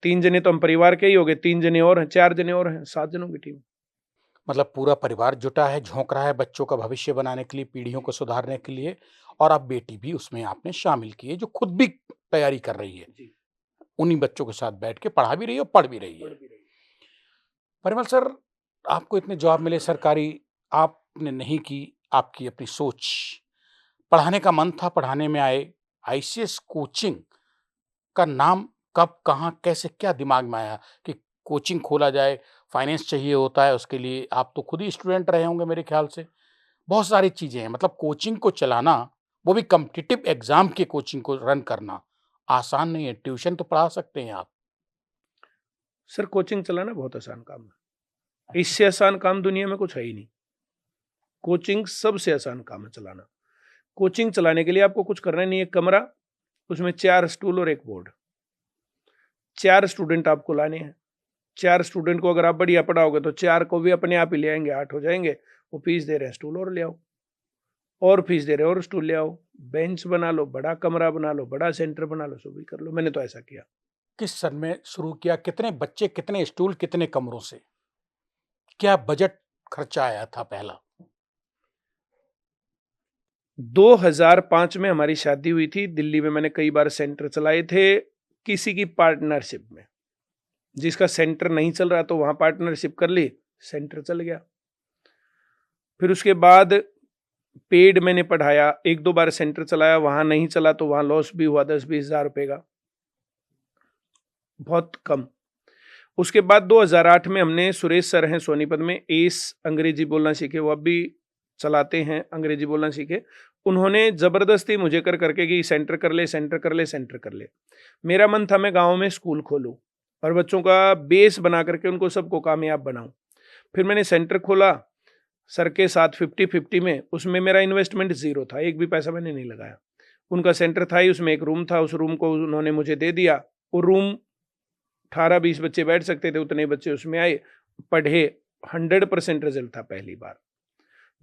3 जने तो हम परिवार के ही हो गए, 3 जने और हैं, 4 जने और हैं, 7 जनों की टीम। मतलब पूरा परिवार जुटा है, झोंक रहा है बच्चों का भविष्य बनाने के लिए, पीढ़ियों को सुधारने के लिए, और अब बेटी भी उसमें आपने शामिल की है, जो खुद भी तैयारी कर रही है, जी, उन्हीं बच्चों के साथ बैठ के पढ़ा भी रही है और पढ़ भी रही पढ़ है। भी रही है। परिमल सर, आपको इतने जॉब मिले सरकारी, आपने नहीं की, आपकी अपनी सोच, पढ़ाने का मन था, पढ़ाने में आए। आईसीएस कोचिंग का नाम कब, कहाँ, कैसे, क्या दिमाग में आया कि कोचिंग खोला जाए? फाइनेंस चाहिए होता है उसके लिए, आप तो खुद ही स्टूडेंट रहे होंगे मेरे ख्याल से। बहुत सारी चीज़ें हैं, मतलब कोचिंग को चलाना, वो भी कॉम्पिटिटिव एग्ज़ाम की कोचिंग को रन करना, आसान नहीं है। ट्यूशन तो पढ़ा सकते हैं आप। सर कोचिंग चलाना बहुत आसान काम है, इससे आसान काम दुनिया में कुछ है ही नहीं। कोचिंग सबसे आसान काम है चलाना। कोचिंग चलाने के लिए आपको कुछ करना नहीं है, कमरा, उसमें 4 स्टूल और 1 बोर्ड, 4 स्टूडेंट आपको लाने हैं। 4 स्टूडेंट को अगर आप बढ़िया पढ़ाओगे तो 4 को भी अपने आप ही ले आएंगे, 8 हो जाएंगे। वो फीस दे रहे हैं, स्टूल और ले आओ, और फीस दे रहे हैं और स्टूल ले आओ, बेंच बना लो, बड़ा कमरा बना लो, बड़ा सेंटर बना लो, सब भी कर लो। मैंने तो ऐसा किया। किस सन में शुरू किया? कितने बच्चे, कितने स्टूल, कितने कमरों से? क्या बजट खर्चा आया था पहला? 2005 में हमारी शादी हुई थी। दिल्ली में मैंने कई बार सेंटर चलाए थे, किसी की पार्टनरशिप में। जिसका सेंटर नहीं चल रहा तो वहां पार्टनरशिप कर ली, सेंटर चल गया। फिर उसके बाद पेड मैंने पढ़ाया, 1-2 बार सेंटर चलाया, वहां नहीं चला तो वहां लॉस भी हुआ 10-20 हजार रुपए का, बहुत कम। उसके बाद 2008 में हमने, सुरेश सर हैं सोनीपत में, एस अंग्रेजी बोलना सीखे, वो अब भी चलाते हैं, अंग्रेजी बोलना सीखे। उन्होंने जबरदस्ती मुझे कर करके कि सेंटर कर ले, सेंटर कर ले, सेंटर कर ले। मेरा मन था मैं गांव में स्कूल खोलूं और बच्चों का बेस बना करके उनको सबको कामयाब बनाऊं। फिर मैंने सेंटर खोला सर के साथ 50-50 में। उसमें मेरा इन्वेस्टमेंट जीरो था, एक भी पैसा मैंने नहीं लगाया। उनका सेंटर था ही, उसमें एक रूम था, उस रूम को उन्होंने मुझे दे दिया। वो रूम 18-20 बच्चे बैठ सकते थे, उतने बच्चे उसमें आए, पढ़े, 100% रिजल्ट था पहली बार।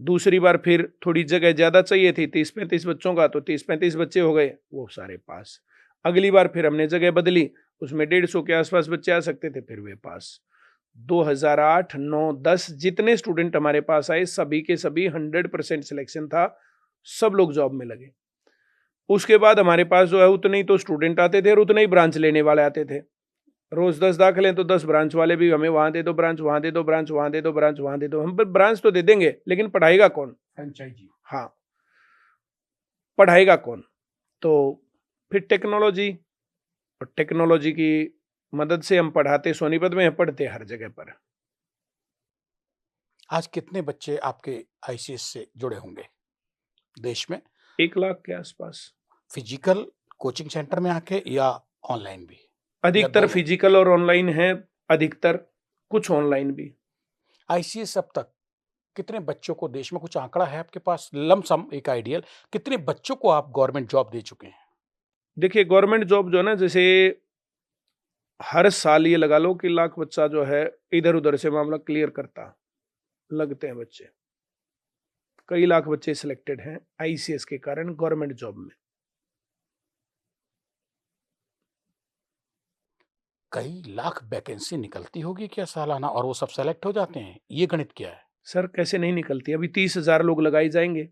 दूसरी बार फिर थोड़ी जगह ज्यादा चाहिए थी, 30-35 बच्चों का, तो 30-35 बच्चे हो गए, वो सारे पास। अगली बार फिर हमने जगह बदली, उसमें 150 के आसपास बच्चे आ सकते थे, फिर वे पास। 2008, 9, 10 जितने स्टूडेंट हमारे पास आए, सभी के सभी 100% सिलेक्शन था, सब लोग जॉब में लगे। उसके बाद हमारे पास जो है उतने ही तो स्टूडेंट आते थे और उतने ही ब्रांच लेने वाले आते थे। रोज 10 दाखिले तो 10 ब्रांच वाले भी हमें वहां दे दो ब्रांच, वहां दे दो ब्रांच, वहां दे दो ब्रांच, वहां दे दो। हम ब्रांच तो दे देंगे लेकिन पढ़ाएगा कौन? फ्रेंचाइजी। हाँ, पढ़ाएगा कौन? तो फिर टेक्नोलॉजी, और टेक्नोलॉजी की मदद से हम पढ़ाते सोनीपत में हैं, पढ़ते हर जगह पर। आज कितने बच्चे आपके आईसीएस से जुड़े होंगे देश में? 1 लाख के आसपास। फिजिकल कोचिंग सेंटर में आके या ऑनलाइन भी, या अधिकतर दोनों? फिजिकल और ऑनलाइन है, अधिकतर, कुछ ऑनलाइन भी। आईसीएस अब तक कितने बच्चों को, देश में कुछ आंकड़ा है आपके पास, लमसम एक आइडियल, कितने बच्चों को आप गवर्नमेंट जॉब दे चुके हैं? देखिए गवर्नमेंट जॉब जो है ना, जैसे हर साल ये लगा लो कि लाख बच्चा जो है इधर उधर से मामला क्लियर करता, लगते हैं बच्चे। कई लाख बच्चे सिलेक्टेड हैं आईसीएस के कारण गवर्नमेंट जॉब में। कई लाख वैकेंसी निकलती होगी क्या सालाना, और वो सब सेलेक्ट हो जाते हैं? ये गणित क्या है? सर कैसे नहीं निकलती? अभी 30,000 लोग लगाए जाएंगे।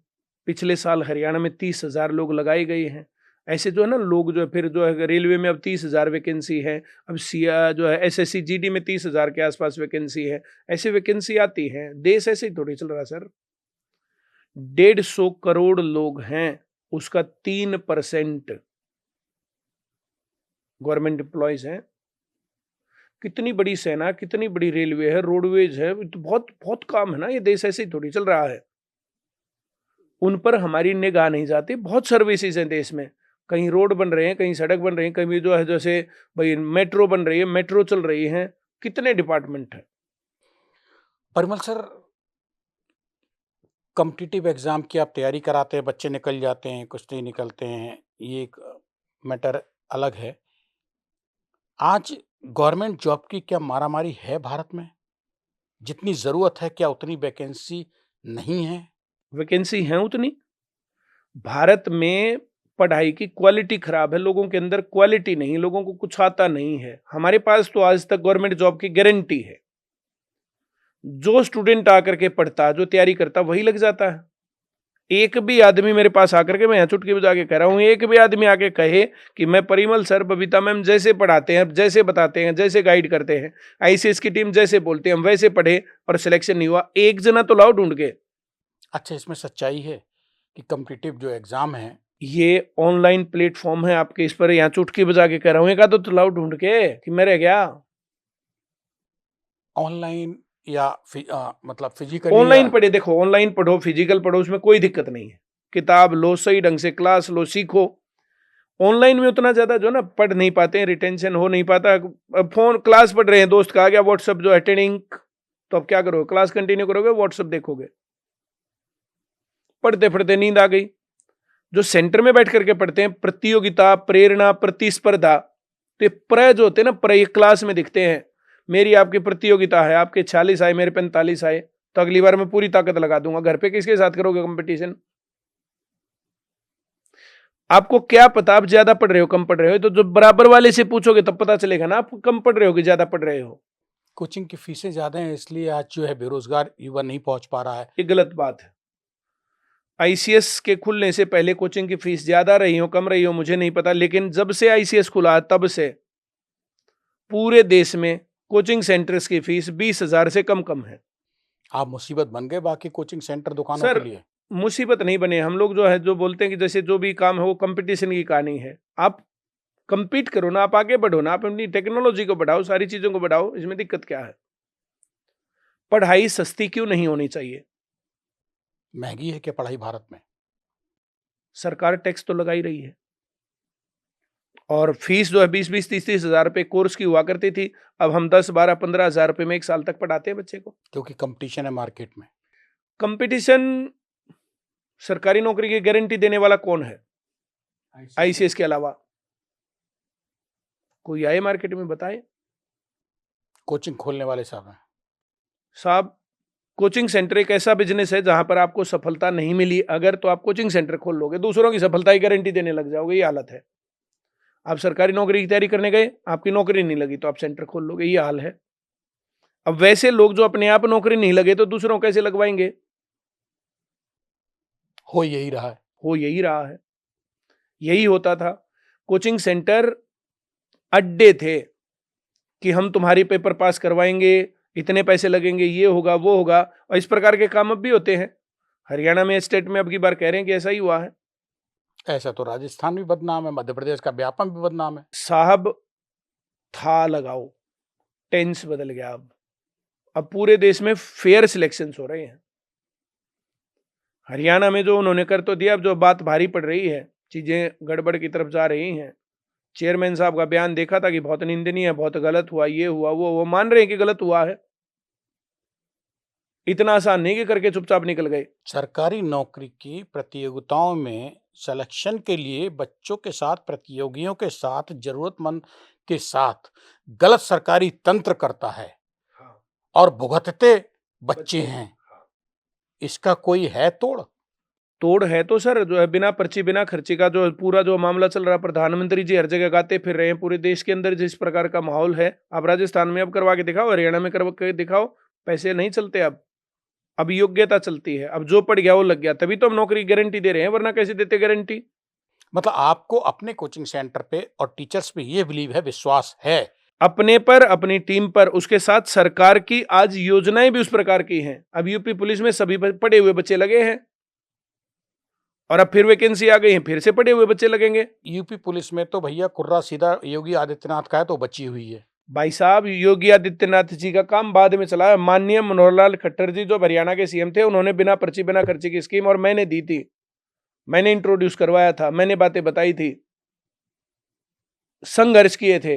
पिछले साल हरियाणा में 30,000 लोग लगाए गए हैं। ऐसे जो है ना लोग जो है फिर जो है रेलवे में अब 30,000 वैकेंसी है। अब सिया जो है एसएससी जीडी में 30,000 के आसपास वैकेंसी है। ऐसे वैकेंसी आती है। देश ऐसे ही थोड़ी चल रहा सर। 150 करोड़ लोग हैं, उसका 3% गवर्नमेंट एम्प्लॉयज हैं। कितनी बड़ी सेना, कितनी बड़ी रेलवे है, रोडवेज है, तो बहुत बहुत काम है ना। ये देश ऐसे ही थोड़ी चल रहा है। उन पर हमारी निगाह नहीं जाती। बहुत सर्विसेज हैं देश में। कहीं रोड बन रहे हैं, कहीं सड़क बन रही है, कहीं जो है जैसे भाई मेट्रो बन रही है, मेट्रो चल रही है। कितने डिपार्टमेंट हैं। परिमल सर, कॉम्पिटिटिव एग्जाम की आप तैयारी कराते हैं, बच्चे निकल जाते हैं, कुछ नहीं निकलते हैं, ये एक मैटर अलग है। आज गवर्नमेंट जॉब की क्या मारामारी है भारत में? जितनी ज़रूरत है क्या उतनी वैकेंसी नहीं है? वैकेंसी है उतनी। भारत में पढ़ाई की क्वालिटी खराब है। लोगों के अंदर क्वालिटी नहीं, लोगों को कुछ आता नहीं है। हमारे पास तो आज तक गवर्नमेंट जॉब की गारंटी है। जो स्टूडेंट आकर के पढ़ता, जो तैयारी करता, वही लग जाता है। एक भी आदमी मेरे पास आकर के, मैं यहाँ चुटकी बजा के कह रहा हूँ, एक भी आदमी आके कहे कि मैं परिमल सर, बबीता मैम जैसे पढ़ाते हैं, जैसे बताते हैं, जैसे गाइड करते हैं, आईसीएस की टीम जैसे बोलते हैं, हम वैसे पढ़े और सिलेक्शन नहीं हुआ, एक जना तो लाओ ढूंढ के। अच्छा, इसमें सच्चाई है कि कॉम्पिटिटिव जो एग्जाम है, ये ऑनलाइन प्लेटफॉर्म है आपके, इस पर यहाँ चुटकी बजा के कह रहा हूँ, एक आधा तो लाओ ढूंढ के कि मैं रह गया। ऑनलाइन या मतलब फिजिकली ऑनलाइन या पढ़े, देखो ऑनलाइन पढ़ो, फिजिकल पढ़ो, उसमें कोई दिक्कत नहीं है। किताब लो, सही ढंग से क्लास लो, सीखो। ऑनलाइन में उतना ज्यादा जो ना पढ़ नहीं पाते हैं, रिटेंशन हो नहीं पाता। अब फोन क्लास पढ़ रहे हैं, दोस्त का आ गया व्हाट्सएप जो अटेंडिंग, तो अब क्या करोगे? क्लास कंटिन्यू करोगे, व्हाट्सएप देखोगे? पढ़ते पढ़ते नींद आ गई। जो सेंटर में बैठ करके पढ़ते हैं, प्रतियोगिता, प्रेरणा, प्रतिस्पर्धा, तो ये प्र जो होते हैं ना, प्र ये क्लास में दिखते हैं। मेरी आपकी प्रतियोगिता है, आपके 46 आए, मेरे 45 आए, तो अगली बार मैं पूरी ताकत लगा दूंगा। घर पे किसके साथ करोगे कंपटीशन? आपको क्या पता आप ज्यादा पढ़ रहे हो कम पढ़ रहे हो? तो जो बराबर वाले से पूछोगे तब पता चलेगा ना आप कम पढ़ रहे हो कि ज्यादा पढ़ रहे हो। कोचिंग की फीसें ज़्यादा हैं, इसलिए आज जो है बेरोजगार युवा नहीं पहुंच पा रहा है। ये गलत बात है। आईसीएस के खुलने से पहले कोचिंग की फीस ज्यादा रही हो कम रही हो मुझे नहीं पता, लेकिन जब से आईसीएस खुला तब से पूरे देश में कोचिंग सेंटर्स की फीस 20,000 से कम कम है। आप मुसीबत बन गए बाकी कोचिंग सेंटर दुकानों के सर लिए। मुसीबत नहीं बने हम लोग। जो है जो बोलते हैं कि जैसे जो भी काम है वो कंपटीशन की कहानी है। आप compete करो ना, आप आगे बढ़ो ना, आप अपनी टेक्नोलॉजी को बढ़ाओ, सारी चीजों को बढ़ाओ, इसमें दिक्कत क्या है? पढ़ाई सस्ती क्यों नहीं होनी चाहिए? महंगी है क्या पढ़ाई भारत में? सरकार टैक्स तो लगा ही रही है। और फीस जो है 20-20, 30-30 हजार रुपए कोर्स की हुआ करती थी। अब हम 10-12-15 हजार रुपए में एक साल तक पढ़ाते हैं बच्चे को। क्योंकि कंपटीशन है मार्केट में। कंपटीशन। सरकारी नौकरी की गारंटी देने वाला कौन है आईसीएस के अलावा? कोई आए मार्केट में बताए? कोचिंग खोलने वाले साहब हैं। साहब, कोचिंग सेंटर एक ऐसा बिजनेस है जहां पर आपको सफलता नहीं मिली अगर, तो आप कोचिंग सेंटर खोल लोगे, दूसरों की सफलता की गारंटी देने लग जाओगे। ये हालत है। आप सरकारी नौकरी की तैयारी करने गए, आपकी नौकरी नहीं लगी, तो आप सेंटर खोल लोगे। ये हाल है। अब वैसे लोग जो अपने आप नौकरी नहीं लगे तो दूसरों कैसे लगवाएंगे? हो यही रहा है। हो यही रहा है। यही होता था। कोचिंग सेंटर अड्डे थे कि हम तुम्हारी पेपर पास करवाएंगे, इतने पैसे लगेंगे, ये होगा वो होगा, और इस प्रकार के काम अब भी होते हैं। हरियाणा में स्टेट में अब की बार कह रहे हैं कि ऐसा ही हुआ है। ऐसा तो राजस्थान भी बदनाम है, मध्य प्रदेश का व्यापम भी बदनाम है। साहब था लगाओ, टेंस बदल गया। अब पूरे देश में फेयर सिलेक्शंस हो रहे हैं। हरियाणा में जो उन्होंने कर तो दिया, अब जो बात भारी पड़ रही है, चीजें गड़बड़ की तरफ जा रही हैं। चेयरमैन साहब का बयान देखा था कि बहुत निंदनीय है, बहुत गलत हुआ, ये हुआ वो मान रहे हैं कि गलत हुआ है। इतना आसान नहीं कि करके चुपचाप निकल गए। सरकारी नौकरी की प्रतियोगिताओं में सिलेक्शन के लिए बच्चों के साथ, प्रतियोगियों के साथ, जरूरतमंद के साथ गलत सरकारी तंत्र करता है और भुगतते बच्चे हैं। इसका कोई है तोड़? तोड़ है तो सर जो है बिना पर्ची बिना खर्ची का जो पूरा जो मामला चल रहा है, प्रधानमंत्री जी हर जगह गाते फिर रहे हैं पूरे देश के अंदर जिस प्रकार का माहौल है। आप राजस्थान में अब करवा के दिखाओ, हरियाणा में करवा के दिखाओ, पैसे नहीं चलते अब योग्यता चलती है। अब जो पढ़ गया वो लग गया, तभी तो हम नौकरी गारंटी दे रहे हैं, वरना कैसे देते गारंटी। मतलब आपको अपने कोचिंग सेंटर पे और टीचर्स पे ये बिलीव है, विश्वास है अपने पर, अपनी टीम पर, उसके साथ सरकार की आज योजनाएं भी उस प्रकार की हैं। अब यूपी पुलिस में सभी पढ़े हुए बच्चे लगे हैं और अब फिर वैकेंसी आ गई है, फिर से पढ़े हुए बच्चे लगेंगे। यूपी पुलिस में तो भैया कुर्रा सीधा योगी आदित्यनाथ का है तो बची हुई है। भाई साहब, योगी आदित्यनाथ जी का काम बाद में चला है। माननीय मनोहर लाल खट्टर जी जो हरियाणा के सीएम थे, उन्होंने बिना पर्ची बिना खर्ची की स्कीम और मैंने दी थी, मैंने इंट्रोड्यूस करवाया था, मैंने बातें बताई थी, संघर्ष किए थे,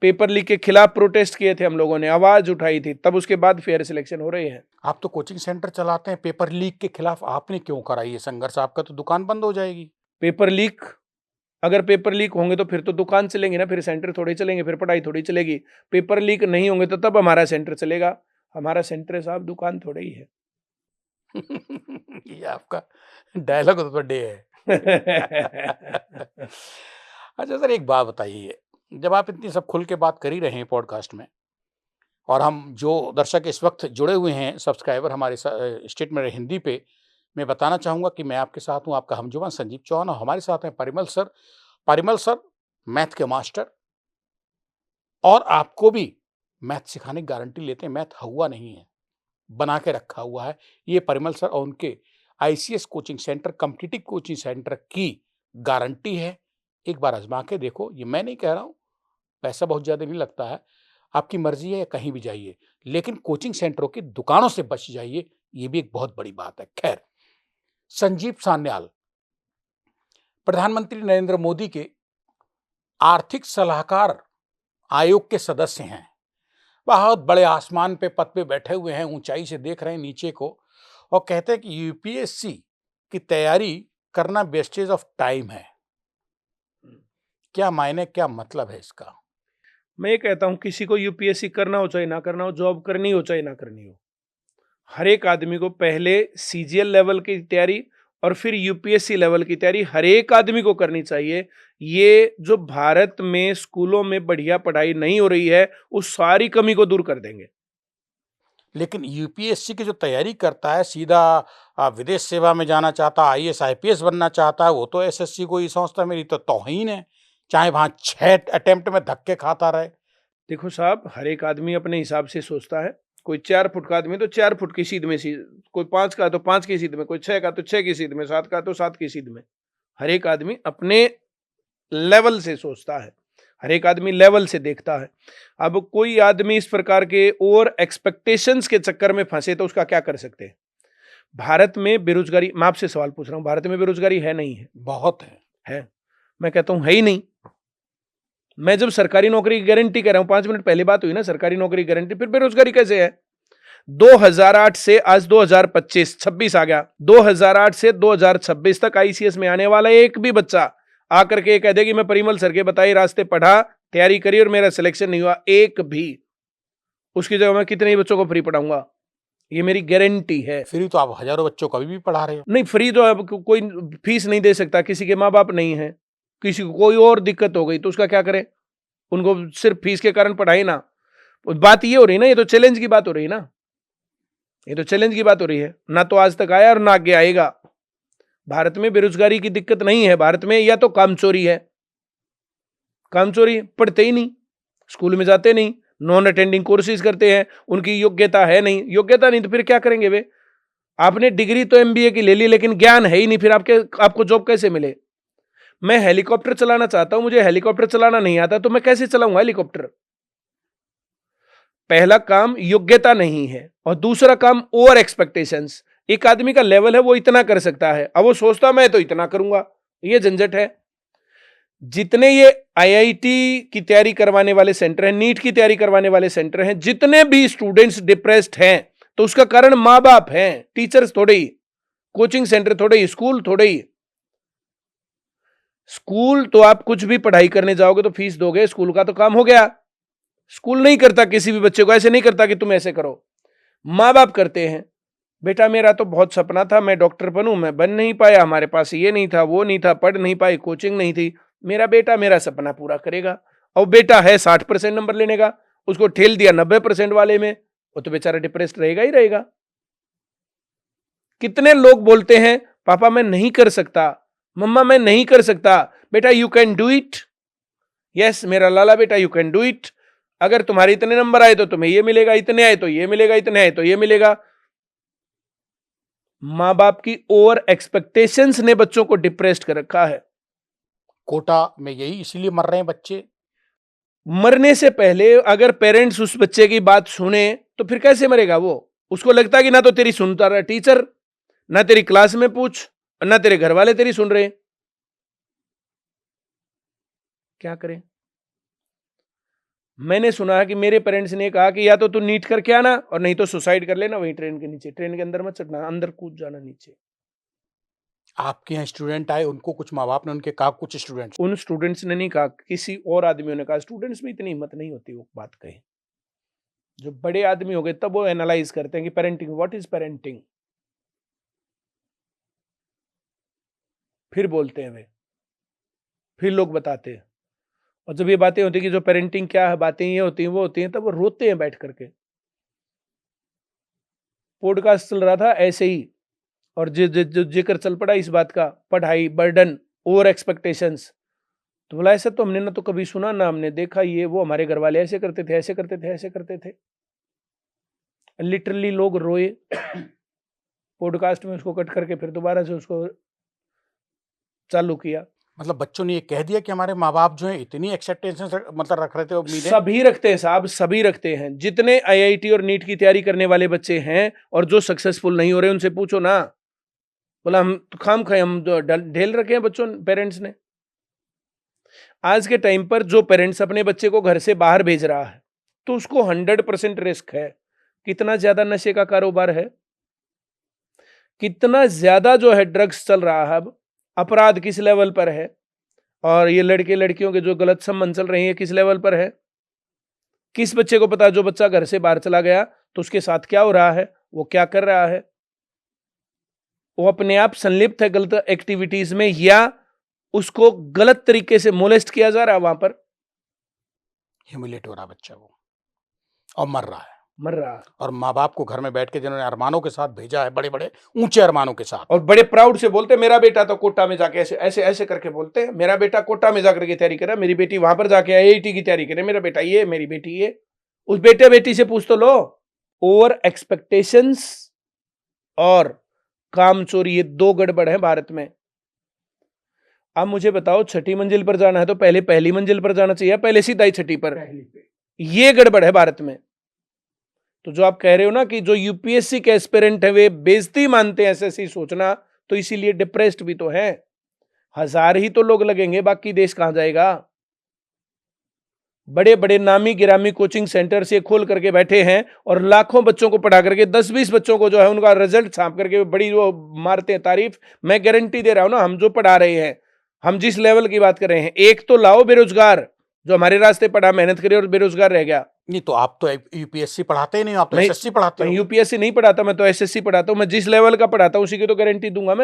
पेपर लीक के खिलाफ प्रोटेस्ट किए थे, हम लोगों ने आवाज उठाई थी, तब उसके बाद फेयर सिलेक्शन हो रहे हैं। आप तो कोचिंग सेंटर चलाते हैं, पेपर लीक के खिलाफ आपने क्यों कराई है संघर्ष? आपका तो दुकान बंद हो जाएगी। पेपर लीक, अगर पेपर लीक होंगे तो फिर तो दुकान चलेंगे ना, फिर सेंटर थोड़ी चलेंगे, फिर पढ़ाई थोड़ी चलेगी। पेपर लीक नहीं होंगे तो तब हमारा सेंटर चलेगा। हमारा सेंटर साहब दुकान थोड़ी ही है। ये आपका डायलॉग तो बर्थडे है। अच्छा सर, एक बात बताइए, जब आप इतनी सब खुल के बात कर ही रहे हैं पॉडकास्ट में, और हम जो दर्शक इस वक्त जुड़े हुए हैं सब्सक्राइबर हमारे स्टेट में हिंदी पे, मैं बताना चाहूँगा कि मैं आपके साथ हूँ, आपका हमजुबान संजीव चौहान, और हमारे साथ हैं Parimal sir. Parimal sir math के मास्टर, और आपको भी मैथ सिखाने की गारंटी लेते हैं। मैथ हुआ नहीं है, बना के रखा हुआ है। ये परिमल सर और उनके ICS coaching centre, competitive coaching centre की गारंटी है। एक बार आजमा के देखो। ये मैं नहीं कह रहा हूँ, पैसा बहुत ज़्यादा नहीं लगता है, आपकी मर्जी है, या कहीं भी जाइए, लेकिन कोचिंग सेंटरों की दुकानों से बच जाइए, ये भी एक बहुत बड़ी बात है। खैर, संजीव सान्याल प्रधानमंत्री नरेंद्र मोदी के आर्थिक सलाहकार आयोग के सदस्य हैं। बहुत बड़े आसमान पे पद पे बैठे हुए हैं, ऊंचाई से देख रहे हैं नीचे को, और कहते हैं कि यूपीएससी की तैयारी करना वेस्टेज ऑफ टाइम है। क्या मायने, क्या मतलब है इसका? मैं ये कहता हूं, किसी को यूपीएससी करना हो चाहे ना करना हो, जॉब करनी हो चाहे ना करनी हो, हर एक आदमी को पहले सीजीएल लेवल की तैयारी और फिर यूपीएससी लेवल की तैयारी हर एक आदमी को करनी चाहिए। ये जो भारत में स्कूलों में बढ़िया पढ़ाई नहीं हो रही है, उस सारी कमी को दूर कर देंगे। लेकिन यूपीएससी की जो तैयारी करता है, सीधा विदेश सेवा में जाना चाहता, आईएएस आईपीएस बनना चाहता है, वो तो एसएससी को ही समझता मेरी तो तौहीन है, चाहे वहां 6 अटेम्प्ट में धक्के खाता रहे। देखो साहब, हर एक आदमी अपने हिसाब से सोचता है। कोई 4 फुट का आदमी तो 4 फुट की सीध में, कोई 5 का तो 5 की सीध में, कोई 6 का तो 6 की सीध में, 7 का तो 7 की सीध में। हर एक आदमी अपने लेवल से सोचता है, हर एक आदमी लेवल से देखता है। अब कोई आदमी इस प्रकार के और एक्सपेक्टेशंस के चक्कर में फंसे तो उसका क्या कर सकते हैं? भारत में बेरोजगारी, मैं आपसे सवाल पूछ रहा हूं, भारत में बेरोजगारी है नहीं है? बहुत है। मैं कहता हूं है ही नहीं। मैं जब सरकारी नौकरी की गारंटी कह रहा हूं, 5 मिनट पहले बात हुई ना, सरकारी नौकरी की गारंटी, फिर बेरोजगारी कैसे है? 2008 से आज 2025 26 आ गया, 2008 से 2026 तक आईसीएस में आने वाला एक भी बच्चा आकर के कह दे कि मैं परिमल सर के बताए रास्ते पढ़ा, तैयारी करी और मेरा सिलेक्शन नहीं हुआ, एक भी, उसकी जगह मैं कितने ही बच्चों को फ्री पढ़ाऊंगा, ये मेरी गारंटी है। फ्री तो आप हजारों बच्चों को अभी भी पढ़ा रहे हो। नहीं, फ्री तो अब कोई फीस नहीं दे सकता, किसी के माँ बाप नहीं है, किसी को कोई और दिक्कत हो गई तो उसका क्या करें? उनको सिर्फ फीस के कारण पढ़ाई ना। बात ये हो रही ना, ये तो चैलेंज की बात हो रही ना, ये तो चैलेंज की बात हो रही है ना। तो आज तक आया और ना आगे आएगा। भारत में बेरोजगारी की दिक्कत नहीं है। भारत में या तो कामचोरी है, कामचोरी, पढ़ते ही नहीं, स्कूल में जाते नहीं, नॉन अटेंडिंग कोर्सेज करते हैं, उनकी योग्यता है नहीं। योग्यता नहीं तो फिर क्या करेंगे वे? आपने डिग्री तो एमबीए की ले ली, लेकिन ज्ञान है ही नहीं, फिर आपको जॉब कैसे मिले? मैं हेलीकॉप्टर चलाना चाहता हूं, मुझे हेलीकॉप्टर चलाना नहीं आता, तो मैं कैसे चलाऊंगा हेलीकॉप्टर? पहला काम योग्यता नहीं है, और दूसरा काम ओवर एक्सपेक्टेशंस। एक आदमी का लेवल है, वो इतना कर सकता है, अब वो सोचता मैं तो इतना करूंगा, ये झंझट है। जितने ये आईआईटी की तैयारी करवाने वाले सेंटर हैं, नीट की तैयारी करवाने वाले सेंटर हैं, जितने भी स्टूडेंट्स डिप्रेस्ड हैं, तो उसका कारण मां बाप हैं, टीचर्स थोड़े ही, कोचिंग सेंटर थोड़े ही, स्कूल थोड़े ही। स्कूल तो आप कुछ भी पढ़ाई करने जाओगे तो फीस दोगे, स्कूल का तो काम हो गया। स्कूल नहीं करता किसी भी बच्चे को, ऐसे नहीं करता कि तुम ऐसे करो, मां बाप करते हैं। बेटा मेरा तो बहुत सपना था मैं डॉक्टर बनूं, मैं बन नहीं पाया, हमारे पास ये नहीं था, वो नहीं था, पढ़ नहीं पाए, कोचिंग नहीं थी। मेरा बेटा मेरा सपना पूरा करेगा। और बेटा है 60% नंबर लेने का, उसको ठेल दिया 90% वाले में, वो तो बेचारा डिप्रेस्ड रहेगा ही रहेगा। कितने लोग बोलते हैं पापा मैं नहीं कर सकता, मम्मा मैं नहीं कर सकता। बेटा you can do it. Yes मेरा लाला बेटा यू कैन डू इट। अगर तुम्हारे इतने नंबर आए तो तुम्हें ये मिलेगा, इतने आए तो ये मिलेगा, इतने आए तो ये मिलेगा। मां बाप की ओवर एक्सपेक्टेशंस ने बच्चों को डिप्रेस्ड कर रखा है। कोटा में यही इसीलिए मर रहे हैं बच्चे। मरने से पहले अगर पेरेंट्स उस बच्चे की बात सुने तो फिर कैसे मरेगा वो? उसको लगता है कि ना तो तेरी सुनता रहा टीचर, ना तेरी क्लास में पूछ, ना तेरे घर वाले तेरी सुन रहे। क्या करें? मैंने सुना है कि मेरे पेरेंट्स ने कहा कि या तो तू नीट करके आना और नहीं तो सुसाइड कर लेना वहीं ट्रेन के नीचे, ट्रेन के अंदर मत चढ़ना, अंदर कूद जाना नीचे। आपके यहाँ स्टूडेंट आए, उनको कुछ माँ बाप ने उनके कहा, कुछ स्टूडेंट्स? उन स्टूडेंट्स ने नहीं कहा, किसी और आदमियों ने कहा। स्टूडेंट्स में इतनी हिम्मत नहीं होती वो बात कहे। जो बड़े आदमी हो गए तब वो एनालाइज करते हैं कि पेरेंटिंग, व्हाट इज पेरेंटिंग, फिर बोलते हैं वे, फिर लोग बताते हैं। और जब ये बातें होती हैं कि जो पेरेंटिंग क्या है, बातें ये होती हैं वो होती हैं, तब वो रोते हैं बैठ करके। पॉडकास्ट चल रहा था ऐसे ही, और जो जिक्र चल पड़ा इस बात का, पढ़ाई, बर्डन, ओवर एक्सपेक्टेशंस। तो बोला ऐसा तो हमने ना तो कभी सुना ना हमने देखा, ये वो हमारे घर वाले ऐसे करते थे, ऐसे करते थे, ऐसे करते थे। लिटरली लोग रोए। पॉडकास्ट में उसको कट करके फिर दोबारा से उसको चालू किया। मतलब बच्चों ने ये कह दिया कि हमारे माँ बाप जो है इतनी एक्सपेक्टेशन मतलब रख रहे थे, उम्मीदें? सभी रखते हैं साहब, सभी रखते हैं। जितने आईआईटी और नीट की तैयारी करने वाले बच्चे हैं और जो सक्सेसफुल नहीं हो रहे उनसे पूछो ना। बोला हम तो खाम खाए, हम तो ढेल रखे हैं बच्चों पेरेंट्स ने। आज के टाइम पर जो पेरेंट्स अपने बच्चे को घर से बाहर भेज रहा है तो उसको 100% रिस्क है। कितना ज्यादा नशे का कारोबार है, कितना ज्यादा जो है ड्रग्स चल रहा है, अब अपराध किस लेवल पर है, और ये लड़के लड़कियों के जो गलत संबंध चल रहे हैं किस लेवल पर है। किस बच्चे को पता है जो बच्चा घर से बाहर चला गया तो उसके साथ क्या हो रहा है, वो क्या कर रहा है, वो अपने आप संलिप्त है गलत एक्टिविटीज में, या उसको गलत तरीके से मोलेस्ट किया जा रहा है, वहां पर ह्यूमिलेट हो रहा बच्चा वो और मर रहा है। मर रहा है। और माँ बाप को घर में बैठ के जिन्होंने अरमानों के साथ भेजा है, बड़े बड़े ऊंचे अरमानों के साथ, और बड़े प्राउड से बोलते हैं मेरा बेटा तो कोटा में जाके ऐसे ऐसे ऐसे करके बोलते हैं, मेरा बेटा कोटा में जाकर के तैयारी कर रहा है, मेरी बेटी वहां पर जाके आईआईटी की तैयारी करे, मेरा बेटा ये, मेरी बेटी ये। उस बेटे बेटी से पूछ तो लो। ओवर एक्सपेक्टेशंस और काम चोरी, ये दो गड़बड़ है भारत में। अब मुझे बताओ, छठी मंजिल पर जाना है तो पहले पहली मंजिल पर जाना चाहिए, पहले सीधा ही छठी पर? ये गड़बड़ है भारत में। तो जो आप कह रहे हो ना कि जो यूपीएससी के एस्पिरेंट है वे बेइज्जती मानते हैं ऐसे सोचना, तो इसीलिए डिप्रेस्ड भी तो है। 1000 ही तो लोग लगेंगे, बाकी देश कहां जाएगा? बड़े बड़े नामी गिरामी कोचिंग सेंटर से खोल करके बैठे हैं और लाखों बच्चों को पढ़ा करके 10-20 बच्चों को जो है उनका रिजल्ट छाप करके बड़ी वो मारते हैं तारीफ। मैं गारंटी दे रहा हूं ना, हम जो पढ़ा रहे हैं, हम जिस लेवल की बात कर रहे हैं, एक तो लाओ बेरोजगार जो हमारे रास्ते पढ़ा, मेहनत करे और बेरोजगार रह गया। नहीं तो आप तो यूपीएससी पढ़ाते ही नहीं, आप तो एसएससी पढ़ाते मैं हो। यूपीएससी नहीं पढ़ाता, मैं तो एसएससी पढ़ाता हूं। मैं जिस लेवल का पढ़ाता हूं उसी की तो गारंटी दूंगा।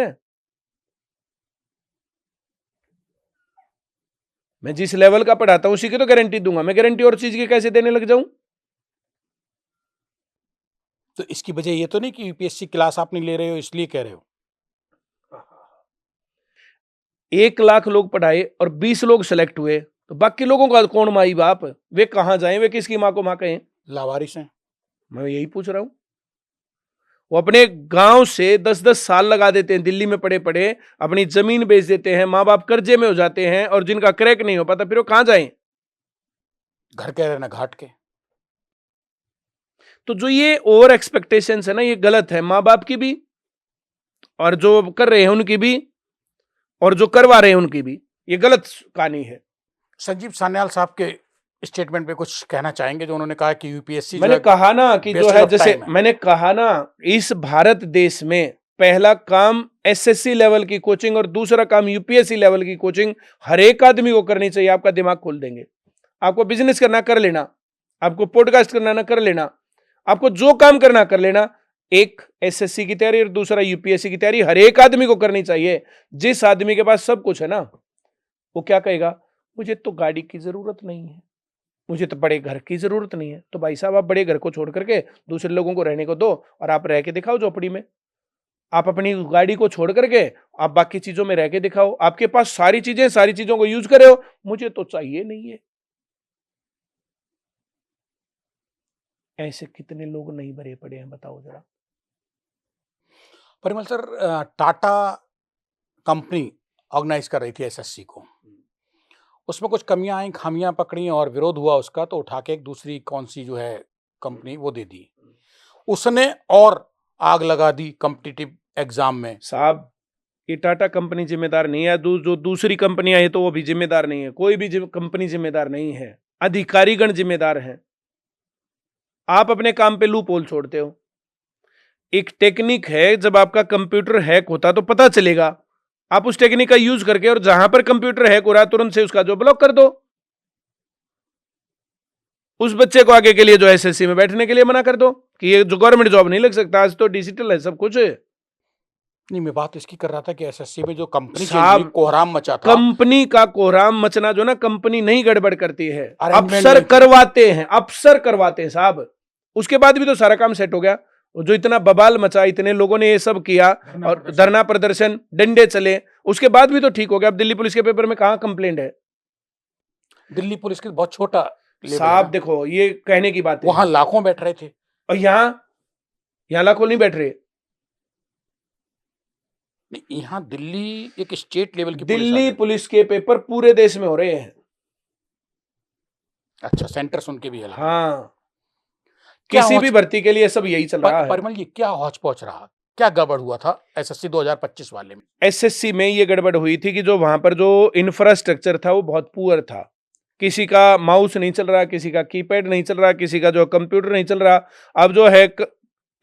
मैं जिस लेवल का पढ़ाता हूं उसी की तो गारंटी दूंगा। मैं गारंटी और चीज की कैसे देने लग जाऊं? तो इसकी वजह ये तो नहीं कि यूपीएससी क्लास आप नहीं ले रहे हो इसलिए कह रहे हो? 1 लाख लोग पढ़ाए और 20 लोग सेलेक्ट हुए, तो बाकी लोगों का कौन माई बाप? वे कहां जाएं? वे किसकी मां को मां कहें? लावारिस हैं। मैं यही पूछ रहा हूं। वो अपने गांव से 10-10 साल लगा देते हैं, दिल्ली में पड़े पड़े अपनी जमीन बेच देते हैं, माँ बाप कर्जे में हो जाते हैं, और जिनका क्रैक नहीं हो पाता फिर वो कहां जाएं? घर के रहना घाट के। तो जो ये ओवर एक्सपेक्टेशंस है ना, ये गलत है, माँ बाप की भी और जो कर रहे हैं उनकी भी, और जो करवा रहे हैं उनकी भी। ये गलत कहानी है। संजीव सान्याल साहब के स्टेटमेंट पे कुछ कहना चाहेंगे जो उन्होंने कहा कि यूपीएससी मैंने कहा ना कि जो है, जैसे है। मैंने कहा ना, इस भारत देश में पहला काम एसएससी लेवल की कोचिंग और दूसरा काम यूपीएससी लेवल की कोचिंग हर एक आदमी को करनी चाहिए। आपका दिमाग खोल देंगे। आपको बिजनेस करना कर लेना, आपको पॉडकास्ट करना ना कर लेना, आपको जो काम करना कर लेना। एक एसएससी की तैयारी और दूसरा यूपीएससी की तैयारी हर एक आदमी को करनी चाहिए। जिस आदमी के पास सब कुछ है ना, वो क्या कहेगा, मुझे तो गाड़ी की जरूरत नहीं है, मुझे तो बड़े घर की जरूरत नहीं है। तो भाई साहब, आप बड़े घर को छोड़ करके दूसरे लोगों को रहने को दो और आप रह के दिखाओ झोपड़ी में। आप अपनी गाड़ी को छोड़ करके आप बाकी चीजों में रह के दिखाओ। आपके पास सारी चीजें, सारी चीजों को यूज करे हो, मुझे तो चाहिए नहीं है। ऐसे कितने लोग नहीं भरे पड़े हैं, बताओ जरा। Parimal sir, Tata company organize कर रही थी एसएससी को, उसमें कुछ कमियां आई, खामियां पकड़ी और विरोध हुआ उसका, तो उठा के एक दूसरी कौन सी जो है कंपनी वो दे दी, उसने और आग लगा दी कॉम्पिटिटिव एग्जाम में। साहब, ये टाटा कंपनी जिम्मेदार नहीं है, जो दूसरी कंपनियां हैं तो वो भी जिम्मेदार नहीं है, कोई भी कंपनी जिम्मेदार नहीं है, अधिकारीगण जिम्मेदार हैं। आप अपने काम पे लूप होल छोड़ते हो। एक टेक्निक है, जब आपका कंप्यूटर हैक होता तो पता चलेगा, आप उस टेक्निक का यूज करके और जहां पर कंप्यूटर हैक हो रहा है तुरंत से उसका जो ब्लॉक कर दो। उस बच्चे को आगे के लिए जो एसएससी में बैठने के लिए मना कर दो कि ये जो गवर्नमेंट जॉब नहीं लग सकता, आज तो डिजिटल है सब कुछ। नहीं, मैं बात इसकी कर रहा था कि एसएससी में जो कंपनी चेंज हुई, साहब, कोहराम मचा था। कंपनी का कोहराम मचना जो ना, कंपनी नहीं गड़बड़ करती है, Arrangement अफसर नहीं थी। करवाते हैं, अफसर करवाते हैं साहब। उसके बाद भी तो सारा काम सेट हो गया। वो जो इतना बवाल मचा, इतने लोगों ने ये सब किया और धरना प्रदर्शन, डंडे चले, उसके बाद भी तो ठीक हो गया। अब दिल्ली पुलिस के पेपर में कहां कंप्लेंट है? दिल्ली पुलिस के बहुत छोटा लेवल है साहब ना। देखो, ये कहने की बात है। वहां लाखों बैठ रहे थे और यहां लाखों नहीं बैठ रहे। नहीं, यहाँ दिल्ली एक स्टेट लेवल की पुलिस आ दिल्ली गई। पुलिस के पेपर पूरे देश में हो रहे हैं। अच्छा, सेंटर सुन के भी अलग है। हाँ, क्या किसी भी हौच- भर्ती के लिए सब यही चल रहा है। परिमल, ये क्या हौच पहुंच रहा, क्या गड़बड़ हुआ था एसएससी 2025 वाले में? एसएससी में ये गड़बड़ हुई थी कि जो वहां पर जो इंफ्रास्ट्रक्चर था वो बहुत पुअर था। किसी का माउस नहीं चल रहा, किसी का कीपैड नहीं चल रहा, किसी का जो कंप्यूटर नहीं चल रहा। अब जो है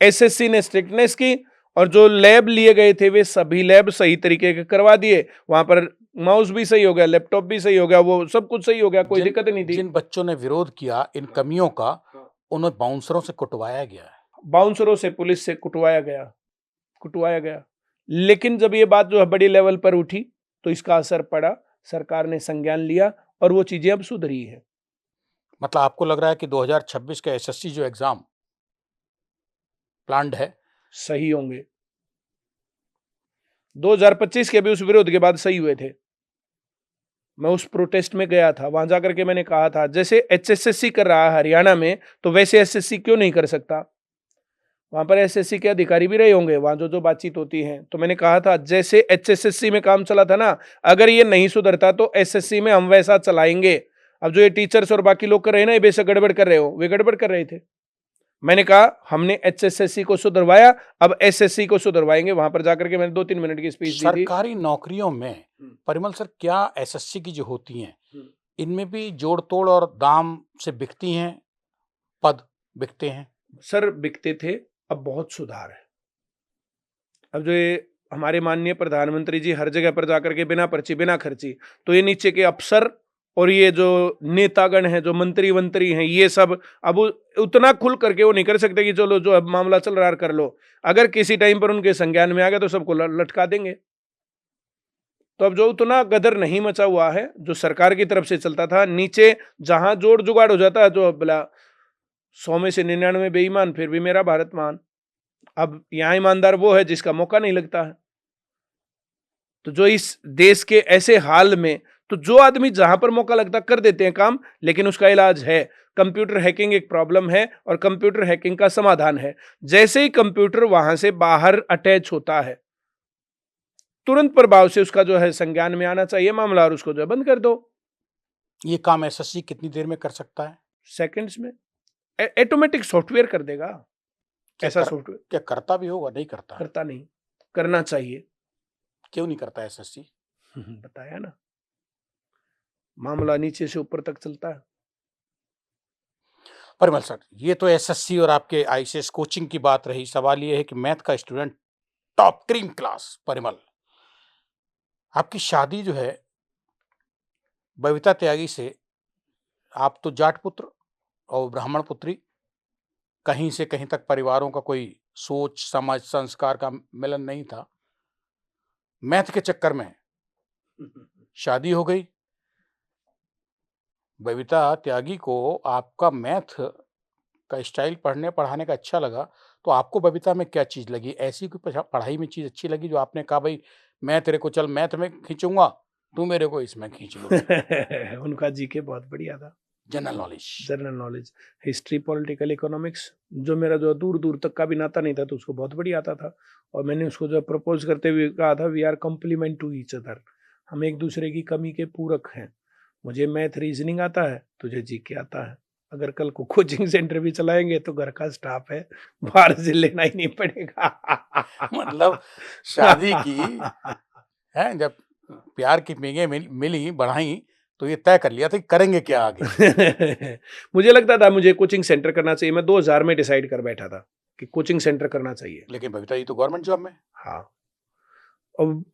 एसएससी ने स्ट्रिक्टनेस की और जो लैब लिए गए थे वे सभी लैब सही तरीके के करवा दिए। वहां पर माउस भी सही हो गया, लैपटॉप भी सही हो गया, वो सब कुछ सही हो गया, कोई दिक्कत नहीं थी। जिन बच्चों ने विरोध किया इन कमियों का, उन्हें बाउंसरों से कुटवाया गया है। बाउंसरों से, पुलिस से कुटवाया गया। लेकिन जब ये बात जो है बड़ी लेवल पर उठी तो इसका असर पड़ा, सरकार ने संज्ञान लिया और वो चीजें अब सुधरी है। मतलब आपको लग रहा है कि 2026 का एसएससी जो एग्जाम प्लान्ड है, सही होंगे। 2025 के भी उस विरोध के बाद सही हुए थे। मैं उस प्रोटेस्ट में गया था, वहां जाकर के मैंने कहा था, जैसे एचएसएससी कर रहा है हरियाणा में, तो वैसे एसएससी क्यों नहीं कर सकता? वहां पर एसएससी के अधिकारी भी रहे होंगे, वहां जो जो बातचीत होती है। तो मैंने कहा था, जैसे एचएसएससी में काम चला था ना, अगर ये नहीं सुधरता तो एसएससी में हम वैसा चलाएंगे। अब जो ये टीचर्स और बाकी लोग कर रहे हैं ना, ये बेशक गड़बड़ कर रहे हो, वे गड़बड़ कर रहे थे। मैंने कहा हमने एचएसएससी को सुधरवाया, अब एसएससी को सुधरवाएंगे। वहां पर जाकर के मैंने 2-3 मिनट की स्पीच दी थी। सरकारी नौकरियों में परिमल सर, क्या एसएससी की जो होती हैं इनमें भी जोड़ तोड़ और दाम से बिकती हैं, पद बिकते हैं? सर, बिकते थे, अब बहुत सुधार है। अब जो ये हमारे माननीय प्रधानमंत्री जी हर जगह पर जाकर के बिना पर्ची बिना खर्ची, तो ये नीचे के अफसर और ये जो नेतागण हैं, जो मंत्री वंत्री हैं, ये सब अब उतना खुल करके वो नहीं कर सकते कि चलो जो अब मामला चल रहा है कर लो। अगर किसी टाइम पर उनके संज्ञान में आ गया तो सबको लटका देंगे। तो अब जो उतना गदर नहीं मचा हुआ है, जो सरकार की तरफ से चलता था, नीचे जहां जोड़ जुगाड़ हो जाता है, जो बोला 100 में से 99 बेईमान, फिर भी मेरा भारत मान। अब यहां ईमानदार वो है जिसका मौका नहीं लगता है। तो जो इस देश के ऐसे हाल में, तो जो आदमी जहां पर मौका लगता कर देते हैं काम, लेकिन उसका इलाज है। कंप्यूटर हैकिंग एक प्रॉब्लम है और कंप्यूटर हैकिंग का समाधान है। जैसे ही कंप्यूटर वहां से बाहर अटैच होता है, तुरंत प्रभाव से उसका जो है संज्ञान में आना चाहिए मामला और उसको जो है बंद कर दो। ये काम एसएससी कितनी देर में कर सकता है? सेकंड्स में ऑटोमेटिक सॉफ्टवेयर कर देगा। ऐसा सॉफ्टवेयर क्या करता भी होगा? नहीं करता? करता नहीं, करना चाहिए। क्यों नहीं करता एसएससी? बताया ना, मामला नीचे से ऊपर तक चलता है। परिमल सर, ये तो एसएससी और आपके आईसीएस कोचिंग की बात रही। सवाल ये है कि मैथ का student top cream class Parimal, आपकी शादी जो है बबीता त्यागी से, आप तो जाट पुत्र और ब्राह्मण पुत्री, कहीं से कहीं तक परिवारों का कोई सोच समझ संस्कार का मिलन नहीं था। मैथ के चक्कर में शादी हो गई। बबीता त्यागी को आपका मैथ का स्टाइल पढ़ने पढ़ाने का अच्छा लगा, तो आपको बबीता में क्या चीज़ लगी? ऐसी कोई पढ़ाई में चीज़ अच्छी लगी जो आपने कहा भाई मैं तेरे को चल मैथ में खींचूँगा, तू मेरे को इसमें खींच लो? उनका जीके बहुत बढ़िया था। General knowledge, history, political, economics, जो मेरा जो दूर दूर तक का भी नाता नहीं था तो उसको बहुत बढ़िया आता था। और मैंने उसको जो प्रपोज करते हुए कहा था, we are complement to each other, हम एक दूसरे की कमी के पूरक हैं। मुझे मैथ रीजनिंग आता है, तुझे जीके आता है। अगर कल को कोचिंग सेंटर भी चलाएंगे तो घर का स्टाफ है, बाहर से लेना ही नहीं पड़ेगा। मतलब शादी की है, जब प्यार की पींगे मिली बढ़ाई तो ये तय कर लिया था कि करेंगे क्या आगे? मुझे लगता था मुझे कोचिंग सेंटर करना चाहिए। मैं 2000 में डिसाइड कर बैठा था कि कोचिंग सेंटर करना चाहिए। लेकिन बबीता जी तो गवर्नमेंट जॉब में। हाँ, अब